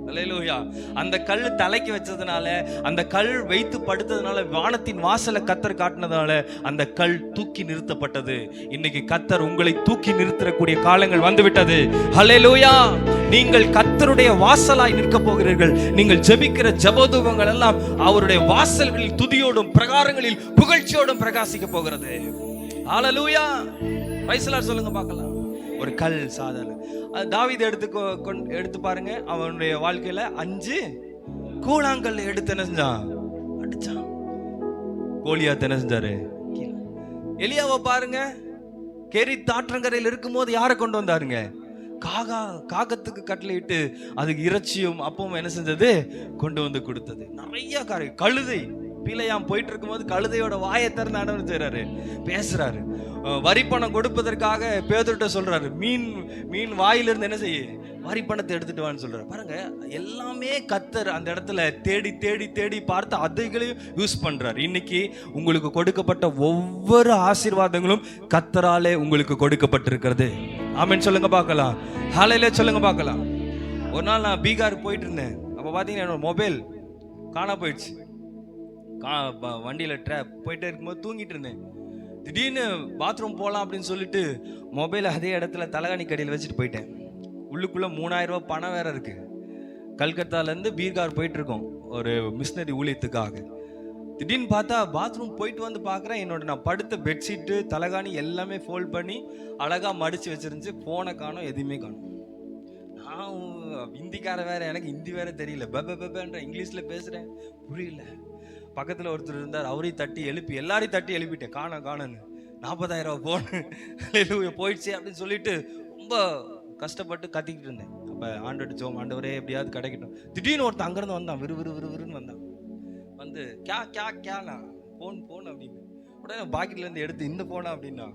அல்லேலூயா. அந்த கல் தலைக்கு வச்சதுனால, அந்த கல் வைத்து படுத்ததுனால, வானத்தின் வாசலை கர்த்தர் காட்டினதுனால அந்த கல் தூக்கி நிறுத்தப்பட்டது. இன்னைக்கு கர்த்தர் உங்களை தூக்கி நிறுத்தக்கூடிய காலங்கள் வந்துவிட்டது. அல்லேலூயா. நீங்கள் கர்த்தருடைய வாசலாய் நிற்க போகிறீர்கள். நீங்கள் ஜெபிக்கிற ஜெபதூபங்கள் எல்லாம் அவருடைய வாசல்களில் துதியோடும் பிரகாரங்களில் புகழ்ச்சியோடும் பிரகாசிக்க போகிறது. அல்லேலூயா. பிரைஸ் தி லார்ட் சொல்லுங்க பார்க்கலாம். ஒரு கல் சாதாரண, தாவீது எடுத்து பாருங்க, அவனுடைய வாழ்க்கையில 5 கூழாங்கல் எடுத்து என்ன செஞ்சான்? அடிச்சான். கோலியாத் என்ன செஞ்சாரு? எலியாவை பாருங்க, கேரித் ஆற்றங்கரையில் இருக்கும்போது யாரை கொண்டு வந்தாருங்க? காகத்துக்கு கட்டளையிட்டு அதுக்கு இறைச்சியும் அப்பவும் என்ன செஞ்சது? கொண்டு வந்து கொடுத்தது. நிறைய காரியம். கழுதை பிள்ளையாம் போயிட்டு இருக்கும்போது கழுதையோட வாயை திறந்து ஆண்டவர் செய்றாரு, பேசுறாரு. வரி பணம் கொடுப்பதற்காக பேதுருட்ட சொல்றாரு, மீன் வாயிலிருந்து என்ன செய்ய? வரி பணத்தை எடுத்துட்டு வான்னு சொல்றாரு. பாருங்க, எல்லாமே கர்த்தர் அந்த இடத்துல தேடி தேடி தேடி பார்த்து அதைகளையும் யூஸ் பண்றாரு. இன்னைக்கு உங்களுக்கு கொடுக்கப்பட்ட ஒவ்வொரு ஆசீர்வாதங்களும் கர்த்தராலே உங்களுக்கு கொடுக்கப்பட்டிருக்கிறது. ஆமென் சொல்லுங்க பார்க்கலாம். ஹல்லேலூயா சொல்லுங்க பார்க்கலாம். ஒரு நாள் நான் பீகார் போயிட்டு இருந்தேன். அப்ப பாத்தீங்கன்னா என்னோட மொபைல் காணா போயிடுச்சு. வண்டியில போயிட்டே இருக்கும்போது தூங்கிட்டு இருந்தேன். திடீர்னு பாத்ரூம் போகலாம் அப்படின்னு சொல்லிட்டு மொபைல் அதே இடத்துல தலகாணி கடையில் வச்சுட்டு போயிட்டேன். உள்ளுக்குள்ள 3000 ரூபாய் பணம் வேற இருக்கு. கல்கத்தாலேருந்து பீகார் போயிட்டு இருக்கோம் ஒரு மிஷினரி ஊழியத்துக்காக. திடீர்னு பார்த்தா பாத்ரூம் போயிட்டு வந்து பார்க்குறேன், நான் படுத்த பெட்ஷீட்டு தலகாணி எல்லாமே ஃபோல்ட் பண்ணி அழகா மடிச்சு வச்சிருந்துச்சு. போனை காணோம், எதுவுமே காணோம். நான் ஹிந்திக்கார வேற, எனக்கு ஹிந்தி வேற தெரியல, பெபன்ற இங்கிலீஷ்ல பேசுறேன், புரியல. பக்கத்துல ஒருத்தர் இருந்தார், அவரையும் தட்டி எழுப்பி எல்லாரையும் தட்டி எழுப்பிட்டேன், காணோன்னு. 40,000 ரூபாய் போன போயிடுச்சு அப்படின்னு சொல்லிட்டு ரொம்ப கஷ்டப்பட்டு கத்திக்கிட்டு இருந்தேன். அப்ப ஆண்டவர்ட்ட ஜெபம், ஆண்டவரே எப்படியாவது கிடைக்கட்டும். திடீர்னு ஒருத்தன் அங்கிருந்து வந்தான், விறுவிறுன்னு வந்தான். வந்து கேனா போன் அப்படின்னு உடனே பாக்கெட்ல இருந்து எடுத்து இந்த போனா அப்படின்னா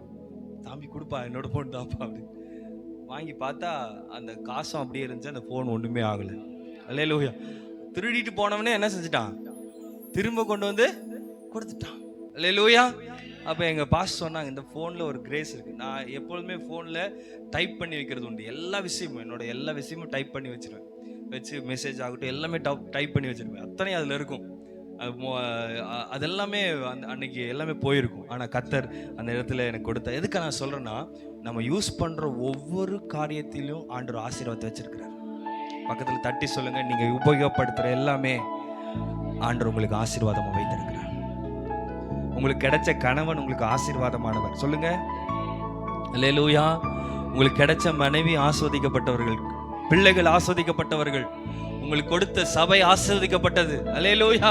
தம்பி கொடுப்பா, என்னோட ஃபோன் தான்ப்பா அப்படி வாங்கி பார்த்தா அந்த காசும் அப்படியே இருந்துச்சு, அந்த ஃபோன் ஒன்றுமே ஆகலை. அல்லேலூயா. திருடிட்டு போனவனே என்ன செஞ்சுட்டான், திரும்ப கொண்டு வந்து கொடுத்துட்டான். அல்லேலூயா. அப்போ எங்கள் பாஸ் சொன்னாங்க, இந்த ஃபோனில் ஒரு கிரேஸ் இருக்குது. நான் எப்பொழுதுமே ஃபோனில் டைப் பண்ணி வைக்கிறது உண்டு. எல்லா விஷயமும், என்னோட எல்லா விஷயமும் டைப் பண்ணி வச்சுருவேன். வச்சு மெசேஜ் ஆகட்டும் எல்லாமே டைப் பண்ணி வச்சுருப்பேன். அத்தனையும் அதில் இருக்கும். அதெல்லாமே அன்னைக்கு எல்லாமே போயிருக்கும். ஆனால் கர்த்தர் அந்த இடத்துல எனக்கு கொடுத்த, எதுக்கு நான் சொல்கிறேன்னா, நம்ம யூஸ் பண்ணுற ஒவ்வொரு காரியத்திலும் ஆண்டவர் ஆசீர்வாதத்தை வச்சிருக்கிறார். பக்கத்தில் தட்டி சொல்லுங்க, நீங்கள் உபயோகப்படுத்துகிற எல்லாமே ஆண்டவர் உங்களுக்கு ஆசீர்வாதமாக வைத்திருக்கிறார். உங்களுக்கு கிடைச்ச கணவன் உங்களுக்கு ஆசீர்வாதமானவர். சொல்லுங்க அல்லேலூயா. உங்களுக்கு கிடைச்ச மனைவி ஆஸ்வதிக்கப்பட்டவர்கள், பிள்ளைகள் ஆஸ்வதிக்கப்பட்டவர்கள், உங்களுக்கு கொடுத்த சபை ஆஸ்வதிக்கப்பட்டது. அல்லேலூயா.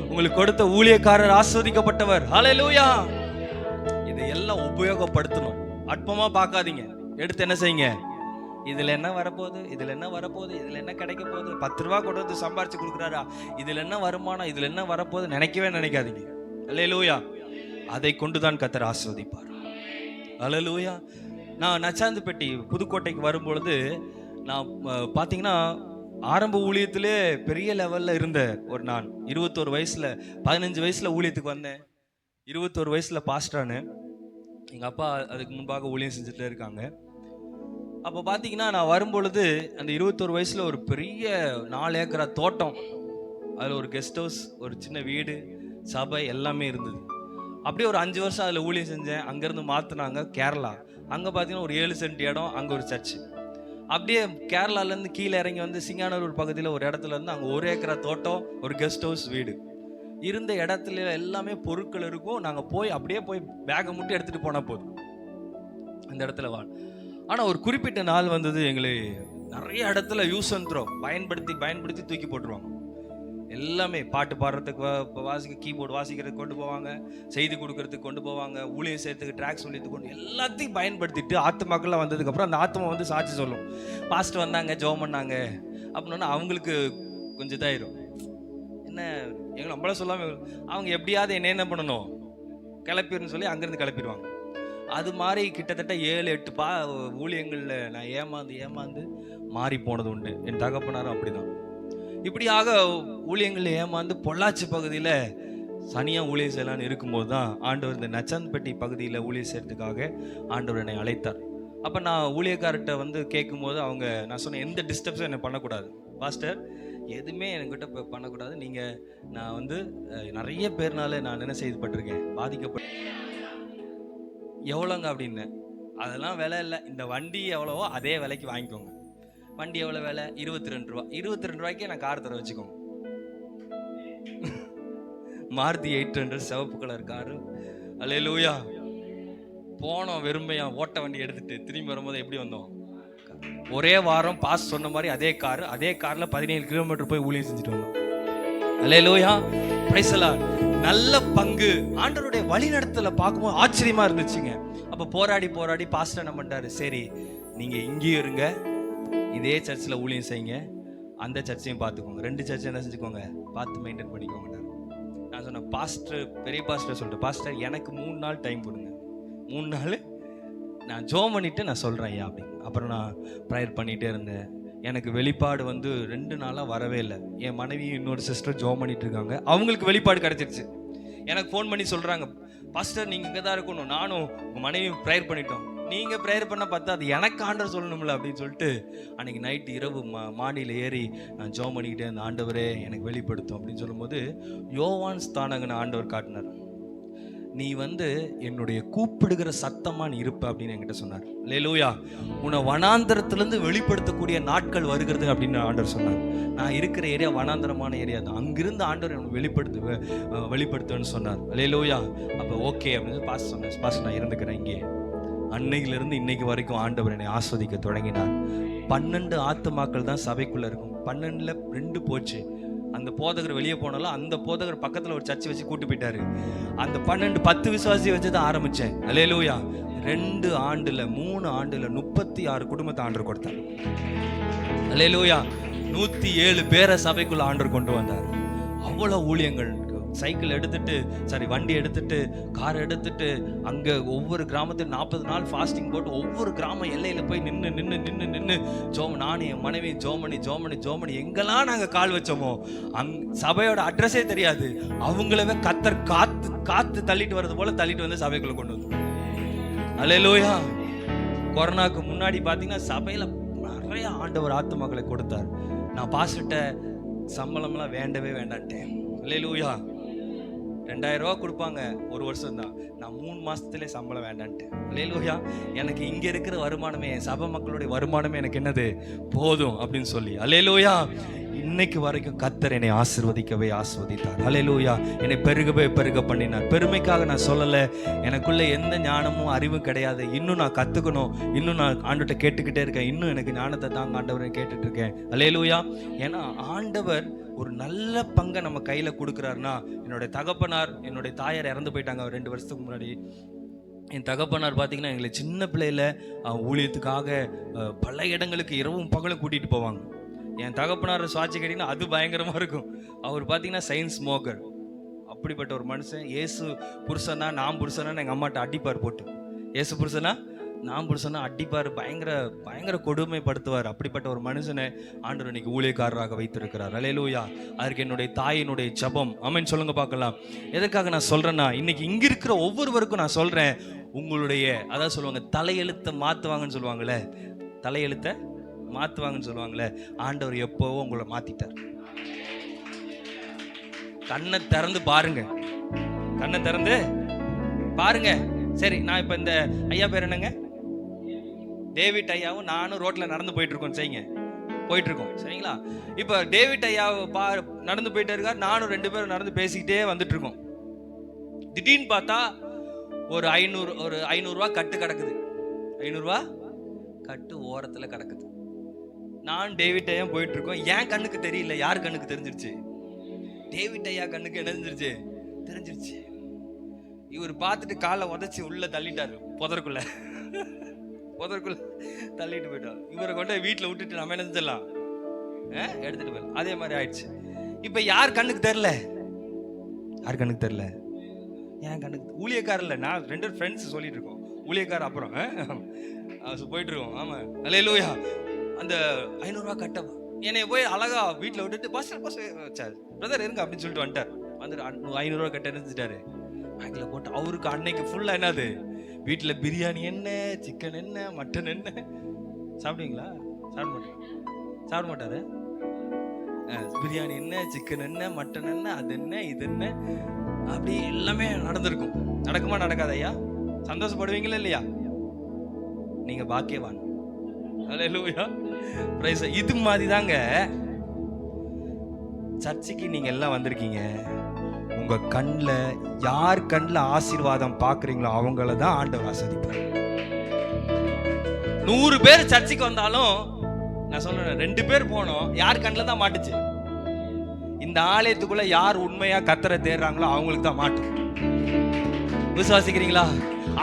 உங்களுக்கு கொடுத்த ஊழியக்காரர் ஆஸ்வதிக்கப்பட்டவர். அல்லேலூயா. இதையெல்லாம் உபயோகப்படுத்தணும். அற்பமா பார்க்காதீங்க. எடுத்து என்ன செய்யுங்க, இதுல என்ன வரப்போகுது, இதுல என்ன வரப்போகுது, இதுல என்ன கிடைக்க போகுது, 10 ரூபா கொண்டு வந்து சம்பாரிச்சு கொடுக்குறாரா, இதுல என்ன வருமானம், இதுல என்ன வரப்போகுது நினைக்காதீங்க. அல்லேலூயா. அதை கொண்டுதான் கர்த்தர் ஆசீர்வதிப்பார். அல்லேலூயா. நான் நச்சாந்துப்பட்டி புதுக்கோட்டைக்கு வரும்பொழுது நான் பார்த்தீங்கன்னா ஆரம்ப ஊழியத்திலே பெரிய லெவல்ல இருந்த ஒரு நான் 21 வயசுல 15 வயசுல ஊழியத்துக்கு வந்தேன். 21 வயசுல பாஸ்டரானு. எங்கள் அப்பா அதுக்கு முன்பாக ஊழியம் செஞ்சுட்டு இருக்காங்க. அப்போ பார்த்தீங்கன்னா நான் வரும்பொழுது அந்த 21 வயசுல ஒரு பெரிய 4 ஏக்கரா தோட்டம், அதில் ஒரு கெஸ்ட் ஹவுஸ், ஒரு சின்ன வீடு, சபை எல்லாமே இருந்தது. அப்படியே ஒரு 5 வருஷம் அதில் ஊழியம் செஞ்சேன். அங்கேருந்து மாற்றினாங்க கேரளா. அங்கே பார்த்தீங்கன்னா ஒரு 7 சென்ட் இடம், அங்கே ஒரு சர்ச்சு. அப்படியே கேரளாலேருந்து கீழே இறங்கி வந்து சிங்கானூர் பகுதியில் ஒரு இடத்துல இருந்து அங்கே 1 ஏக்கரா தோட்டம், ஒரு கெஸ்ட் ஹவுஸ், வீடு இருந்த இடத்துல எல்லாமே பொருட்கள் இருக்கும். நாங்கள் அப்படியே போய் பேக்கை மட்டும் எடுத்துகிட்டு போனால் போதும் அந்த இடத்துல ஆனால் ஒரு குறிப்பிட்ட நாள் வந்தது, எங்களை நிறைய இடத்துல யூஸ் அண்ட் த்ரோ பயன்படுத்தி தூக்கி போட்டுருவாங்க. எல்லாமே பாட்டு பாடுறதுக்கு கீபோர்டு வாசிக்கிறதுக்கு கொண்டு போவாங்க, செய்தி கொடுக்கறதுக்கு கொண்டு போவாங்க, ஊழியம் செய்யறதுக்கு ட்ராக் சொல்லிட்டு கொண்டு எல்லாத்தையும் பயன்படுத்திட்டு ஆத்துமாக்கள்லாம் வந்ததுக்கப்புறம் அந்த ஆத்மா வந்து சாட்சி சொல்லும். பாஸ்டர் வந்தாங்க, ஜெபம் பண்ணாங்க அப்படின்னா அவங்களுக்கு கொஞ்சம் இதாயிரும். என்ன எங்களை நம்மள சொல்லாமல் அவங்க எப்படியாவது என்ன பண்ணணும், கிளப்பிடுன்னு சொல்லி அங்கேருந்து கிளப்பிடுவாங்க. அது மாதிரி கிட்டத்தட்ட 7-8 ஊழியங்களில் நான் ஏமாந்து மாறி போனது உண்டு. என் தகப்பனாரும் அப்படிதான். இப்படியாக ஊழியங்களில் ஏமாந்து பொள்ளாச்சி பகுதியில் சனியாக ஊழியம் செய்யலான்னு இருக்கும்போது தான் ஆண்டவர் இந்த நச்சாந்துப்பட்டி பகுதியில் ஊழியம் செய்யறதுக்காக ஆண்டவர் என்னை அழைத்தார். அப்போ நான் ஊழியக்கார்ட்ட வந்து கேட்கும்போது நான் சொன்னேன், எந்த டிஸ்டர்ப்ஸும் என்னை பண்ணக்கூடாது பாஸ்டர், எதுவுமே என்கிட்ட பண்ணக்கூடாது. நான் வந்து நிறைய பேர்னால நான் என்ன செய்யப்பட்டிருக்கேன், பாதிக்கப்பட்ட. எவ்வளோங்க அப்படின்னு, அதெல்லாம் விலை இல்லை, இந்த வண்டி எவ்வளவோ அதே விலைக்கு வாங்கிக்கோங்க. வண்டி எவ்வளோ விலை, 22 ரூபா. 22 ரூபாய்க்கே நான் கார் தர வச்சுக்கோங்க. மாருதி 800 சிவப்பு கலர் காரு. அல்லேலூயா. போனோம் வெறுமையா, ஓட்ட வண்டி எடுத்துட்டு திரும்பி வரும்போது எப்படி வந்தோம், ஒரே வாரம் பாஸ் சொன்ன மாதிரி அதே காரில் 17 கிலோமீட்டர் போய் ஊழியம் செஞ்சுட்டு வந்தோம். அல்லேலூயா. Praise the lord. நல்ல பங்கு ஆண்டவருடைய வழி நடத்தல பார்க்கும்போது ஆச்சரியமா இருந்துச்சுங்க. அப்போ போராடி பாஸ்டர் என்ன பண்ணிட்டாரு, சரி நீங்க இங்கேயும் இருங்க, இதே சர்ச்சில் ஊழியம் செய்யுங்க, அந்த சர்ச்சையும் பார்த்துக்கோங்க, 2 சர்ச்சை என்ன செஞ்சுக்கோங்க, பார்த்து மெயின்டைன் பண்ணிக்கோங்க. நான் சொன்னேன், பெரிய பாஸ்டர் சொல்லிட்டு, பாஸ்டர் எனக்கு 3 நாள் டைம் கொடுங்க, 3 நாள் நான் ஜோம் பண்ணிட்டு நான் சொல்கிறேன் ஐயா அப்படின்னு. அப்புறம் நான் ப்ரேயர் பண்ணிகிட்டே இருந்தேன். எனக்கு வெளிப்பாடு வந்து 2 நாளாக வரவே இல்லை. என் மனைவி இன்னொரு சிஸ்டர் ஜோம் பண்ணிட்டு இருக்காங்க, அவங்களுக்கு வெளிப்பாடு கிடைச்சிருச்சு. எனக்கு ஃபோன் பண்ணி சொல்கிறாங்க, பாஸ்டர் நீங்கள் இங்கே தான் இருக்கணும், நானும் உங்கள் மனைவி ப்ரேயர் பண்ணிட்டோம், நீங்கள் ப்ரேயர் பண்ண பார்த்தா அது எனக்கு ஆண்டவர் சொல்லணும்ல அப்படின்னு சொல்லிட்டு அன்றைக்கி நைட்டு இரவு மாடியில் ஏறி நான் ஜோம் பண்ணிக்கிட்டே அந்த ஆண்டவரே எனக்கு வெளிப்படுத்தும் அப்படின்னு சொல்லும்போது யோவான் ஸ்தானகன ஆண்டவர் காட்டினார். நீ வந்து என்னுடைய கூப்பிடுகிற சத்தமா நீ இருப்ப அப்படின்னு என்கிட்ட சொன்னார். அல்லேலூயா. உன்னை வனாந்தரத்திலிருந்து வெளிப்படுத்தக்கூடிய நாட்கள் வருகிறது அப்படின்னு ஆண்டவர் சொன்னார். நான் இருக்கிற ஏரியா வனாந்தரமான ஏரியா தான், அங்கிருந்து ஆண்டவர் எனக்கு வெளிப்படுத்துவேன்னு சொன்னார். அல்லேலூயா. அப்போ ஓகே அப்படின்னு பாஸ்டர் சொன்னேன், பாஸ்டர் நான் இருந்துக்கிறேன் இங்கே. அன்னையிலிருந்து இன்னைக்கு வரைக்கும் ஆண்டவர் என்னை ஆஸ்வதிக்க தொடங்கினார். 12 ஆத்துமாக்கள் தான் சபைக்குள்ள இருக்கும். 12ல் 2 போச்சு. அந்த போதகர் வெளியே போனாலும் அந்த போதகர் பக்கத்தில் ஒரு சர்ச்சை வச்சு கூட்டு போயிட்டாரு. அந்த 10 விசுவாசியை வச்சு தான் ஆரம்பித்தேன். அல்லேலூயா. 2 ஆண்டுல 3 ஆண்டுல 36 குடும்பத்தை ஆண்டவர் கொடுத்தார். அல்லேலூயா. 107 பேரை சபைக்குள்ள ஆண்டவர் கொண்டு வந்தார். அவ்வளோ ஊழியங்கள் சைக்கிள் எடுத்துட்டு வண்டி எடுத்துட்டு கார் எடுத்துட்டு அங்கே ஒவ்வொரு கிராமத்தில் 40 நாள் ஃபாஸ்டிங் போட்டு ஒவ்வொரு கிராம எல்லையில் போய் நின்று நானும் என் மனைவி ஜோமனி எங்கெல்லாம் நாங்கள் கால் வச்சோமோ சபையோட அட்ரஸே தெரியாது. அவங்களவே கத்தர் காத்து தள்ளிட்டு வர்றது போல தள்ளிட்டு வந்து சபைக்குள்ள கொண்டு வந்து. அல்லேலூயா. கொரோனாக்கு முன்னாடி பார்த்தீங்கன்னா சபையில் நிறைய ஆண்டவர் ஆத்துமக்களை கொடுத்தார். நான் பாஸ்டர்ட்ட சம்பளம்லாம் வேண்டவே வேண்டான்ட்டேன். அல்லேலூயா. 2000 ரூபா கொடுப்பாங்க ஒரு வருஷம் தான். நான் 3 மாசத்துலேயே சம்பளம் வேண்டான்ட்டேன். அல்லேலூயா. எனக்கு இங்க இருக்கிற வருமானமே, என் சபை மக்களுடைய வருமானமே எனக்கு என்னது போதும் அப்படின்னு சொல்லி. அல்லேலூயா. இன்னைக்கு வரைக்கும் கர்த்தர் என்னை ஆசீர்வதித்தார். அல்லேலூயா. என்னை பெருக பண்ணினார். பெருமைக்காக நான் சொல்லலை. எனக்குள்ள எந்த ஞானமும் அறிவும் கிடையாது. இன்னும் நான் கத்துக்கணும். இன்னும் நான் ஆண்டவர்கிட்ட கேட்டுக்கிட்டே இருக்கேன். இன்னும் எனக்கு ஞானத்தை தாங்க ஆண்டவரை கேட்டுட்டு இருக்கேன். அல்லேலூயா. ஏன்னா ஆண்டவர் ஒரு நல்ல பங்கை நம்ம கையில கொடுக்குறாருன்னா, என்னுடைய தகப்பனார் என்னுடைய தாயார் இறந்து போயிட்டாங்க 2 வருஷத்துக்கு முன்னாடி. என் தகப்பனார் பார்த்தீங்கன்னா எங்களை சின்ன பிள்ளையில ஊழியத்துக்காக பல இடங்களுக்கு இரவும் பகலும் கூட்டிட்டு போவாங்க. என் தகப்பனார் சுவாட்சி கேட்டிங்கன்னா அது பயங்கரமாக இருக்கும். அவர் பார்த்தீங்கன்னா சயின்ஸ் ஸ்மோக்கர். அப்படிப்பட்ட ஒரு மனுஷன். ஏசு புருஷனா நான் புருஷனா எங்கள் அம்மாட்ட அடிப்பார் போட்டு. ஏசு புருஷனா நான் புருஷனா அடிப்பார். பயங்கர கொடுமைப்படுத்துவார். அப்படிப்பட்ட ஒரு மனுஷனை ஆண்டவர் இன்னைக்கு ஊழியக்காரராக வைத்திருக்கிறார். அல்லேலூயா. அதற்கு என்னுடைய தாயினுடைய ஜெபம். ஆமென் சொல்லுங்க பார்க்கலாம். எதற்காக நான் சொல்றேன்னா, இன்னைக்கு இங்க இருக்கிற ஒவ்வொருவருக்கும் நான் சொல்றேன், உங்களுடைய அதான் சொல்லுவாங்க தலையெழுத்தை மாத்துவாங்கன்னு சொல்லுவாங்களே, தலையெழுத்தை மாத்துவாங்கன்னு சொல்லுவாங்களே, ஆண்டவர் எப்போவோ உங்களை மாத்திட்டார். கண்ணை திறந்து பாருங்க, கண்ணை திறந்து பாருங்க. சரி, நான் இப்ப இந்த ஐயா பேர் என்னங்க, டேவிட் ஐயாவும் நானும் ரோட்ல நடந்து போயிட்டு இருக்கோம் சரிங்களா. இப்ப டேவிட் ஐயா நடந்து போயிட்டே இருக்கார், நானும் 2 பேரும் நடந்து பேசிக்கிட்டே வந்துட்டு இருக்கோம். திடீர்னு பார்த்தா ஒரு 500 ரூபா கட்டு கிடக்குது. 500 ரூபா கட்டு ஓரத்துல கிடக்குது. நான் டேவிட் ஐயா போயிட்டு இருக்கோம். என் கண்ணுக்கு தெரியல, யார் கண்ணுக்கு தெரிஞ்சிருச்சு? டேவிட் ஐயா கண்ணுக்கு என்ன தெரிஞ்சிருச்சு. இவர் பார்த்துட்டு காலை உதச்சி உள்ள தள்ளிட்டாரு, புதருக்குள்ள தள்ளிட்டு போயிட்டார். இவரை கொண்டு வீட்டில் விட்டுட்டு நம்ம என்ன செஞ்சிடலாம், எடுத்துட்டு போயிடலாம். அதே மாதிரி ஆயிடுச்சு. இப்ப யார் கண்ணுக்கு தெரியல? யார் கண்ணுக்கு தெரியல? என் கண்ணுக்கு. ஊழியக்கார இல்லை, நான் 2 ஃப்ரெண்ட்ஸ் சொல்லிட்டு இருக்கோம். ஊழியக்கார அப்புறம் போயிட்டு இருக்கோம். ஆமா, அல்லேலூயா. அந்த 500 ரூபா கட்டவா என்னை போய் அழகா வீட்டில் விட்டுட்டு பாஸ்டர் பிரதர் இருங்க அப்படின்னு சொல்லிட்டு வந்துட்டார். வந்துட்டு 500 ரூபா கட்ட நினைச்சிட்டாரு பேங்க்ல போட்டு. அவருக்கு அன்னைக்கு ஃபுல்லா என்னது, வீட்டுல பிரியாணி என்ன, சிக்கன் என்ன, மட்டன் என்ன. சாப்பிடுவீங்களா? சாப்பிட மாட்டாரு. பிரியாணி என்ன, சிக்கன் என்ன, மட்டன் என்ன, அது என்ன, இது என்ன, அப்படி எல்லாமே நடந்திருக்கும். நடக்குமா நடக்காத ஐயா? சந்தோஷப்படுவீங்களா இல்லையா? நீங்க பாக்கியவான். அல்லேலூயா. பிரைஸ். இது மாதிரி தாங்க சர்ச்சுக்கு நீங்க எல்லாம் வந்திருக்கீங்க. உங்க கண்ணில் யார் கண்ணில் ஆசீர்வாதம் பார்க்குறீங்களோ அவங்கள தான் ஆண்டவர் ஆசீர்வதிப்பார். 100 பேர் சர்ச்சுக்கு வந்தாலும் நான் சொல்றேன், 2 பேர் போனோம், யார் கண்ணில் தான் மாட்டுச்சு? இந்த ஆலயத்துக்குள்ள யார் உண்மையா கர்த்தரை தேடுறாங்களோ அவங்களுக்கு தான் மாட்டு. விசுவாசிக்கிறீங்களா?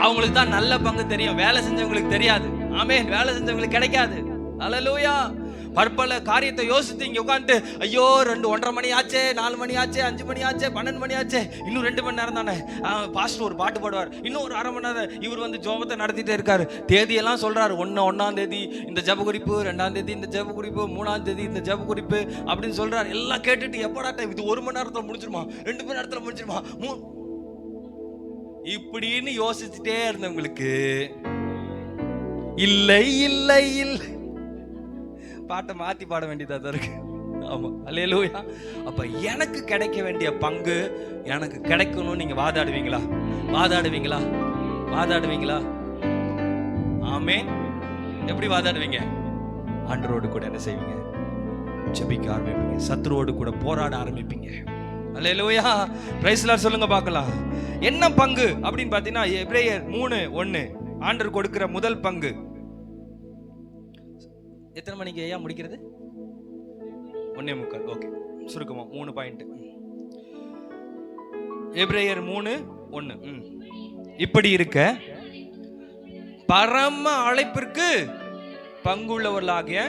அவங்களுக்கு தான் நல்ல பங்கு தெரியும், வேலை செஞ்சவங்களுக்கு தெரியாது. ஆமென். வேலை செஞ்சவங்களுக்கு கிடைக்காது. அல்லேலூயா. பற்பல காரியத்தை யோசித்து இங்க உட்காந்து, ஐயோ 1:30 மணி ஆச்சே, 4 மணி ஆச்சே, 5 மணி ஆச்சே, 12 மணி ஆச்சே, இன்னும் 2 மணி நேரம் தானே. பாஸ்டர் ஒரு பாட்டு பாடுவார், இன்னும் ஒரு 1/2 மணி நேரம். இவர் வந்து ஜோபத்தை நடத்திட்டே இருக்காரு. தேதியெல்லாம் சொல்றாரு. 1ஆம் தேதி இந்த ஜெப குறிப்பு, 2ஆம் தேதி இந்த ஜெப குறிப்பு, 3ஆம் தேதி இந்த ஜெப குறிப்பு அப்படின்னு சொல்றாரு. எல்லாம் கேட்டுட்டு எப்படா இது 1 மணி நேரத்துல முடிஞ்சிருமா, 2 மணி நேரத்துல முடிஞ்சிருமா, இப்படின்னு யோசிச்சுட்டே இருந்தவங்களுக்கு இல்லை இல்லை இல்லை பாட்டை மாத்தி பாட வேண்டியதா தான் இருக்கு. ஆமா, அல்லேலூயா. அப்ப எனக்கு கிடைக்க வேண்டிய பங்கு எனக்கு கிடைக்கணும். நீங்க வாதாடுவீங்களா? ஆமென். எப்படி வாதாடுவீங்க? ஆண்டவரோடு கூட என்ன செய்வீங்க? ஜெபிக்க ஆரம்பிப்பீங்க. சத்துருவோடு கூட போராட ஆரம்பிப்பீங்க. அல்லேலூயா. பிரைஸ் லார்ட் சொல்லுங்க பார்க்கலாம். என்ன பங்கு அப்படின்னு பார்த்தீங்கன்னா, எபிரேயர் 3:1 ஆண்டவர் கொடுக்கிற முதல் பங்கு. எத்தனை மணிக்கு ஐயா முடிக்கிறது? 1:45. ஓகே, சுருக்கமா 3 பாயிண்ட். எபிரேயர் 3:1. இப்படி இருக்க பரம அழைப்பிற்கு பங்குள்ளவர்களாகிய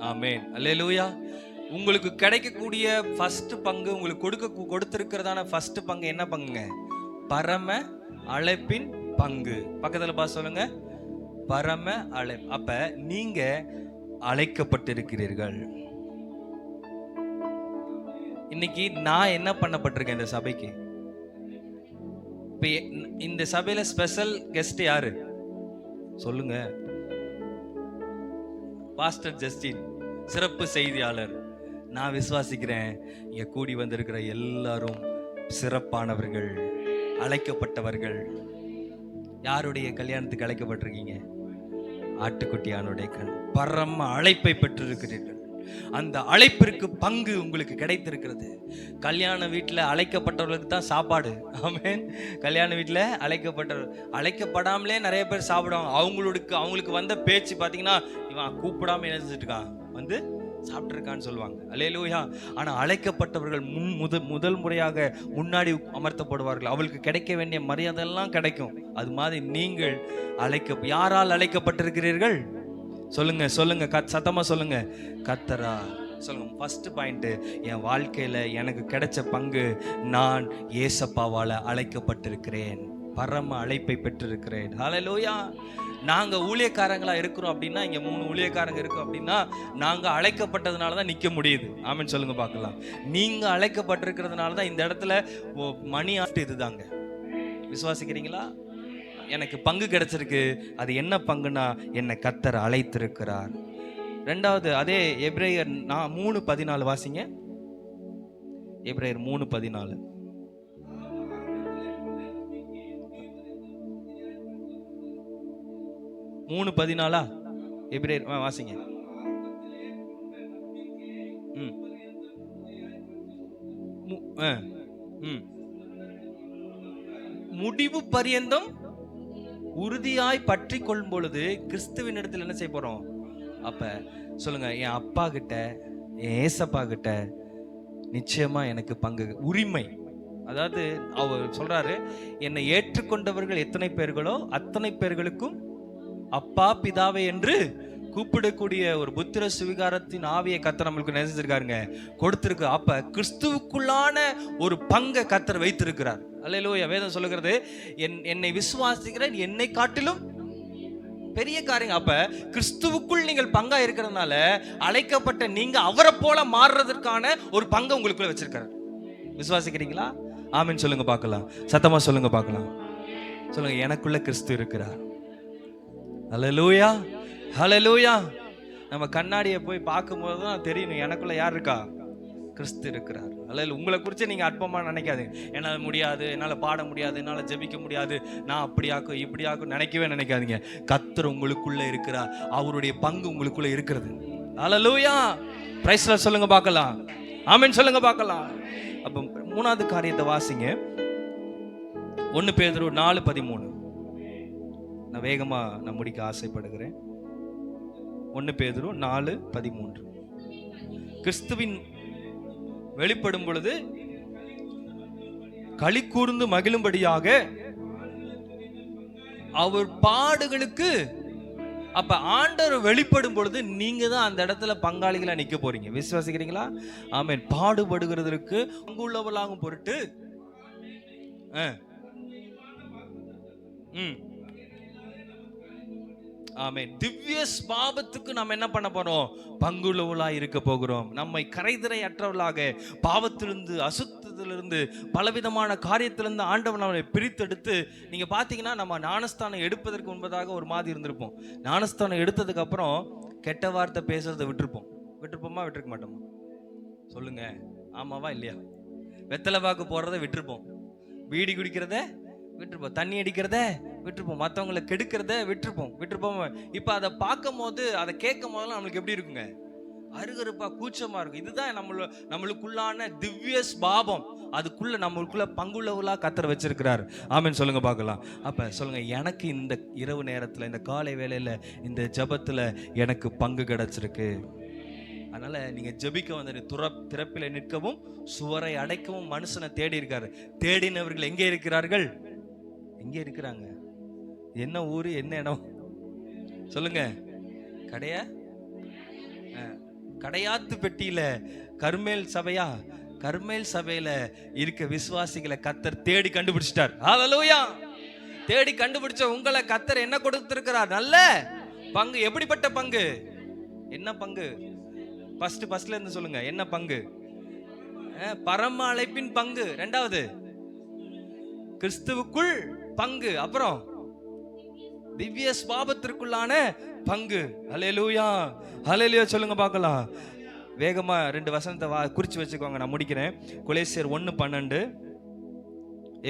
ஆமென், அல்லேலூயா. உங்களுக்கு கிடைக்கக்கூடிய ஃபர்ஸ்ட் பங்கு, உங்களுக்கு கொடுத்திருக்கிறதான ஃபர்ஸ்ட் பங்கு என்ன பங்குங்க? பரம அழைப்பின் பங்கு. பக்கத்துல பார்த்து சொல்லுங்க, பரம அழைப்பு. அப்ப நீங்க அழைக்கப்பட்டிருக்கிறீர்கள். இன்னைக்கு நான் என்ன பண்ணப்பட்டிருக்கேன் இந்த சபைக்கு? இப்ப இந்த சபையில ஸ்பெஷல் கெஸ்ட் யாரு சொல்லுங்க? பாஸ்டர் ஜஸ்டின் சிறப்பு செய்தியாளர். நான் விசுவாசிக்கிறேன் இங்க கூடி வந்திருக்கிற எல்லாரும் சிறப்பானவர்கள், அழைக்கப்பட்டவர்கள். யாருடைய கல்யாணத்துக்கு அழைக்கப்பட்டிருக்கீங்க? ஆட்டுக்குட்டியானுடைய பரம அழைப்பை பெற்றிருக்கிறீர்கள். அந்த அழைப்பிற்கு பங்கு உங்களுக்கு கிடைத்திருக்கிறது. கல்யாண வீட்டில் அழைக்கப்பட்டவர்களுக்கு தான் சாப்பாடு. ஆமென். கல்யாண வீட்டில் அழைக்கப்படாமலே நிறைய பேர் சாப்பிடுவாங்க. அவங்களுக்கு வந்த பேச்சு பார்த்தீங்கன்னா, இவன் கூப்பிடாம என்ன செஞ்சுட்டு இருக்கான், வந்து சாப்பிட்டுருக்கான்னு சொல்லுவாங்க. அல்லேலூயா. ஆனால் அழைக்கப்பட்டவர்கள் முதல் முறையாக முன்னாடி அமர்த்தப்படுவார்கள். அவளுக்கு கிடைக்க வேண்டிய மரியாதையெல்லாம் கிடைக்கும். அது மாதிரி நீங்கள் யாரால் அழைக்கப்பட்டிருக்கிறீர்கள்? சொல்லுங்க சொல்லுங்க, சத்தமா சொல்லுங்க, கர்த்தரா. சொல்லுங்க. ஃபர்ஸ்ட் பாயிண்ட், என் வாழ்க்கையில எனக்கு கிடைச்ச பங்கு, நான் ஏசப்பாவால அழைக்கப்பட்டிருக்கிறேன், பரம அழைப்பை பெற்றிருக்கிறேன். ஹல்லேலூயா. நாங்க ஊழியக்காரங்களா இருக்கிறோம் அப்படின்னா, இங்க 3 ஊழியக்காரங்க இருக்கோம் அப்படின்னா, நாங்க அழைக்கப்பட்டதுனால தான் நிக்க முடியுது. ஆமென் சொல்லுங்க பார்க்கலாம். நீங்க அழைக்கப்பட்டிருக்கிறதுனால தான் இந்த இடத்துல மணி ஆஃப்ட் இதுதாங்க. விசுவாசிக்கிறீங்களா? எனக்கு பங்கு கிடைச்சிருக்கு. அது என்ன பங்குனா, என்னை கர்த்தர் அழைத்திருக்கிறார். ரெண்டாவது, அதே எபிரேயர் 3:14 வாசிங்க. எபிரேயர் 3:14. 3:14 எபிரேயர் வாசிங்க. முடிவு பரியந்தம் உறுதியாய் பற்றி கொள்ளும் பொழுது கிறிஸ்துவின் இடத்துல என்ன செய்ய போறோம்? அப்ப சொல்லுங்க, என் அப்பா கிட்ட, என் ஏசப்பா கிட்ட நிச்சயமா எனக்கு பங்கு, உரிமை. அதாவது அவர் சொல்றாரு, என்னை ஏற்றுக்கொண்டவர்கள் எத்தனை பேர்களோ அத்தனை பேர்களுக்கும் அப்பா பிதாவை என்று கூப்பிடக்கூடிய ஒரு புத்திர சுவிகாரத்தின் ஆவியை கர்த்தர் நம்மளுக்கு நினைச்சிருக்காருங்க, கொடுத்திருக்கு. அப்ப கிறிஸ்துவுக்குள்ளான ஒரு பங்கை கர்த்தர் வைத்திருக்கிறார். அல்லேலூயா. வேதம் சொல்லுகிறது, என்னை விசுவாசிக்கிற என்னை காட்டிலும் பெரிய காரியம். அப்ப கிறிஸ்துவுக்குள் நீங்கள் பங்கா இருக்கிறதுனால அழைக்கப்பட்ட நீங்க அவரை போல மாறுறதற்கான ஒரு பங்கை உங்களுக்குள்ள வச்சிருக்காரு. விசுவாசிக்கிறீங்களா? ஆமென் சொல்லுங்க பார்க்கலாம். சத்தமா சொல்லுங்க பார்க்கலாம். சொல்லுங்க, எனக்குள்ள கிறிஸ்து இருக்கிறார். ஹல்லேலூயா, ஹல்லேலூயா. நம்ம கண்ணாடியை போய் பார்க்கும்போது தான் தெரியும் எனக்குள்ள யார் இருக்கா, கிறிஸ்து இருக்கிறார். அல்ல, உங்களை குறித்து நீங்கள் அற்பமாக நினைக்காதீங்க. என்னால் முடியாது, என்னால் பாட முடியாது, என்னால் ஜெபிக்க முடியாது, நான் அப்படியாக்கும் இப்படியாக்கும் நினைக்காதீங்க. கர்த்தர் உங்களுக்குள்ள இருக்கிறார். அவருடைய பங்கு உங்களுக்குள்ள இருக்கிறது. ஹல்லேலூயா. பிரைஸ் தி லார்ட் சொல்லுங்க பார்க்கலாம். ஆமென் சொல்லுங்க பார்க்கலாம். அப்போ 3வது காரியத்தை வாசிங்க. 1 பேதுரு 4:13. நான் வேகமா முடிக்க ஆசைப்படுகிறேன். 1 பேதுரு 4:13. கிறிஸ்துவின் வெளிப்படும் பொழுது களி கூர்ந்து மகிழும்படியாக அவர் பாடுகளுக்கு. அப்ப ஆண்டவர் வெளிப்படும் பொழுது நீங்க தான் அந்த இடத்துல பங்காளிகளா நிக்க போறீங்க. விசுவாசிக்கிறீங்களா? ஆமென். பாடுபடுகிறதற்கு பங்குள்ளவர்களாகும் பொருட்டு ஆமென். திவ்ய பாவத்துக்கு நாம் என்ன பண்ண போறோம்? பங்குள்ளவர்களாக இருக்க போகிறோம். நம்மை கரைதிரை அற்றவர்களாக, பாவத்திலிருந்து, அசுத்தத்திலிருந்து, பலவிதமான காரியத்திலிருந்து ஆண்டவன் நம்மை பிரித்தெடுத்து. நீங்க பாத்தீங்கன்னா, நம்ம ஞானஸ்தானம் எடுப்பதற்கு முன்பதாக ஒரு மாதிரி இருந்திருப்போம். ஞானஸ்தானம் எடுத்ததுக்கு அப்புறம் கெட்ட வார்த்தை பேசுறதை விட்டுருப்போமா விட்டுருக்க மாட்டோமா? சொல்லுங்க, ஆமாவா இல்லையா? வெத்தலை பாக்கு போடுறதை விட்டுருப்போம், பீடி குடிக்கிறத விட்டுருப்போம், தண்ணி அடிக்கிறத விட்டுருப்போம், மற்றவங்களை கெடுக்கிறத விட்டுருப்போம். இப்போ அதை பார்க்கும் போது, அதை கேட்கும் போதெல்லாம் நம்மளுக்கு எப்படி இருக்குங்க? அருகருப்பா, கூச்சமா இருக்கும். இதுதான் நம்மளுக்குள்ளான திவ்ய பாவம். அதுக்குள்ள நம்மளுக்குள்ள பங்குள்ளவர்களா கர்த்தர் வச்சிருக்கிறார். ஆமென் சொல்லுங்க பார்க்கலாம். அப்ப சொல்லுங்க, எனக்கு இந்த இரவு நேரத்துல, இந்த காலை வேளையில, இந்த ஜெபத்துல எனக்கு பங்கு கிடைச்சிருக்கு. அதனால நீங்க ஜெபிக்க வந்து திறப்பில நிற்கவும் சுவரை அடைக்கவும் மனுஷனை தேடி இருக்காரு. தேடினவர்கள் எங்கே இருக்கிறார்கள்? எங்கே இருக்கிறாங்க? என்ன ஊரு, என்ன இடம் சொல்லுங்க? கடையாத்து பெட்டியில கர்மேல் சபையா, கர்மேல் சபையில இருக்க விசுவாசிகளை கத்தர் தேடி கண்டுபிடிச்சிட்டார். ஹல்லேலூயா. தேடி கண்டுபிடிச்ச உங்களை கத்தர் என்ன கொடுத்திருக்கிறார்? நல்ல பங்கு. எப்படிப்பட்ட பங்கு? என்ன பங்கு? ஃபர்ஸ்ட்ல இருந்து சொல்லுங்க. என்ன பங்கு? பரம அழைப்பின் பங்கு. இரண்டாவது கிறிஸ்துவுக்குள் பங்கு. அப்புறம் திவ்ய ஸ்வாபத்திற்குள்ளான பங்கு. ஹல்லேலூயா, ஹல்லேலூயா சொல்லுங்க பார்க்கலாம். வேகமா 2 வசனத்தை குறிச்சு வச்சுக்கோங்க, நான் முடிக்கிறேன். கொலோசியர் 1:12,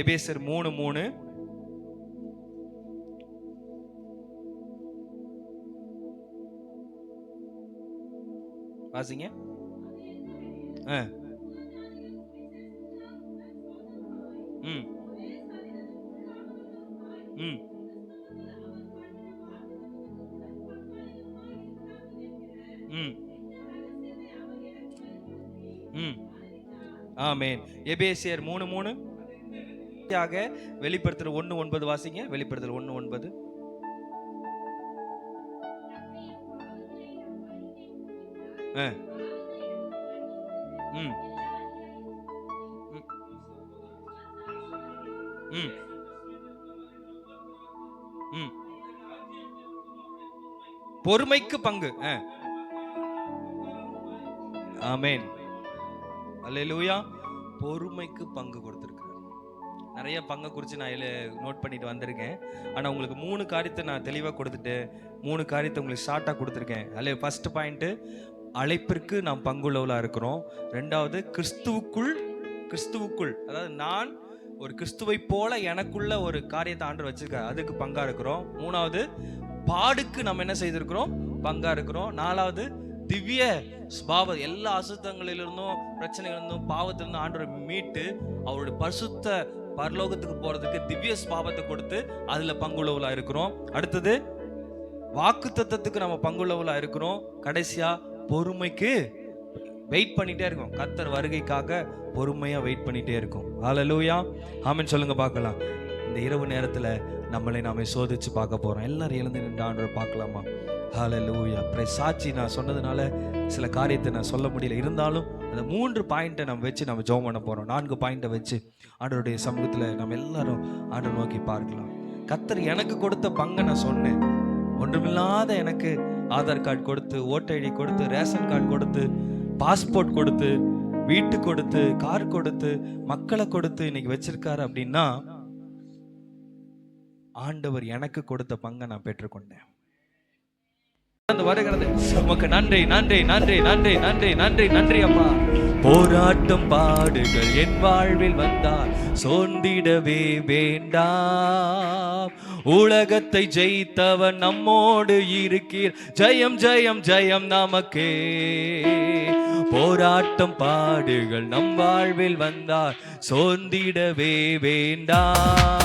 எபேசியர் 3:3, வாசிங்க. ம் ம் ம் ம் ஆமென். எபேசியர் 3:3 வெளிப்படுத்தல் 1:9 வாசிங்க. வெளிப்படுத்தல் 1:9. ம் ம் ம் பொறுமைக்கு பங்கு. ஆமென். அல்லேலூயா. பொறுமைக்கு பங்கு கொடுத்திருக்கிறார். நிறைய பங்கை குறித்து நான் நோட் பண்ணிட்டு வந்திருக்கேன். ஆனால் உங்களுக்கு 3 காரியத்தை நான் தெளிவாக கொடுத்துட்டு 3 காரியத்தை உங்களுக்கு ஷார்ட்டாக கொடுத்துருக்கேன். அதில் ஃபர்ஸ்ட் பாயிண்ட்டு, அழைப்பிற்கு நாம் பங்குள்ளவளாக இருக்கிறோம். ரெண்டாவது, கிறிஸ்துவுக்குள் அதாவது நான் ஒரு கிறிஸ்துவை போல எனக்குள்ள ஒரு காரியத்தை ஆண்டவர் வச்சிருக்க, அதுக்கு பங்கா இருக்கிறோம். மூணாவது, பாடுக்கு நம்ம என்ன செய்திருக்கிறோம்? பங்கா இருக்கிறோம். நாலாவது, திவ்ய ஸ்பாவம், எல்லா அசுத்தங்களிலிருந்தும் பிரச்சனைகளிலிருந்தும் பாவத்திலிருந்தும் ஆண்டவரை மீட்டு அவருடைய பரிசுத்த பரலோகத்துக்கு போறதுக்கு திவ்ய ஸ்பாவத்தை கொடுத்து அதுல பங்குள்ளவளா இருக்கிறோம். அடுத்தது, வாக்கு தத்தத்துக்கு நம்ம பங்குள்ளவளா இருக்கிறோம். கடைசியா, பொறுமைக்கு வெயிட் பண்ணிட்டே இருக்கும். கர்த்தர் வருகைக்காக பொறுமையா வெயிட் பண்ணிட்டே இருக்கும். ஹல்லேலூயா, ஆமென் சொல்லுங்க பார்க்கலாம். இந்த இரவு நேரத்துல நம்மளை நாம சோதிச்சு பார்க்க போறோம். எல்லாரும் எழுந்து நின்று ஆண்டவரை பார்க்கலாமா? ஹல்லேலூயா. சாட்சி நான் சொன்னதுனால சில காரியத்தை நான் சொல்ல முடியல, இருந்தாலும் அந்த 3 பாயிண்ட்டை நம்ம வச்சு நம்ம ஜெபம் பண்ண போறோம். 4 பாயிண்ட்டை வச்சு ஆண்டவருடைய சமூகத்துல நம்ம எல்லாரும் ஆண்டவர் நோக்கி பார்க்கலாம். கர்த்தர் எனக்கு கொடுத்த பங்கை நான் சொன்னேன். ஒன்றுமில்லாத எனக்கு ஆதார் கார்டு கொடுத்து, ஓட்டர் ஐடி கொடுத்து, ரேஷன் கார்டு கொடுத்து, பாஸ்போர்ட் கொடுத்து, வீட்டு கொடுத்து, கார் கொடுத்து, மக்களை கொடுத்து இன்னைக்கு வச்சிருக்காரு அப்படின்னா ஆண்டவர் எனக்கு கொடுத்த பங்கை நான் பெற்றுக்கொண்டேன். வருகிறது. உமக்கு நன்றி, நன்றி, நன்றி, நன்றி, நன்றி, நன்றி, நன்றி அப்பா. போராட்டம் பாடுகள் என் வாழ்வில் வந்தால் சோர்ந்திடவே வேண்டாம். உலகத்தை ஜெயித்தவன் நம்மோடு இருக்கிற. ஜெயம் ஜெயம் ஜெயம் நமக்கே. போராட்டம் பாடுகள் நம் வாழ்வில் வந்தால் சோர்ந்திடவே வேண்டாம்.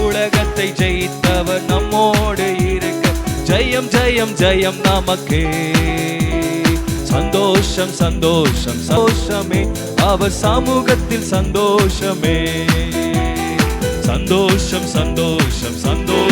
உலகத்தை ஜெயித்தவன் நம்மோடு இருக்க. ஜெயம் ஜெயம் ஜெயம் நமக்கே. சந்தோஷம் சந்தோஷம் சந்தோஷமே, அவர் சமூகத்தில் சந்தோஷமே. சந்தோஷம் சந்தோஷம் சந்தோஷம்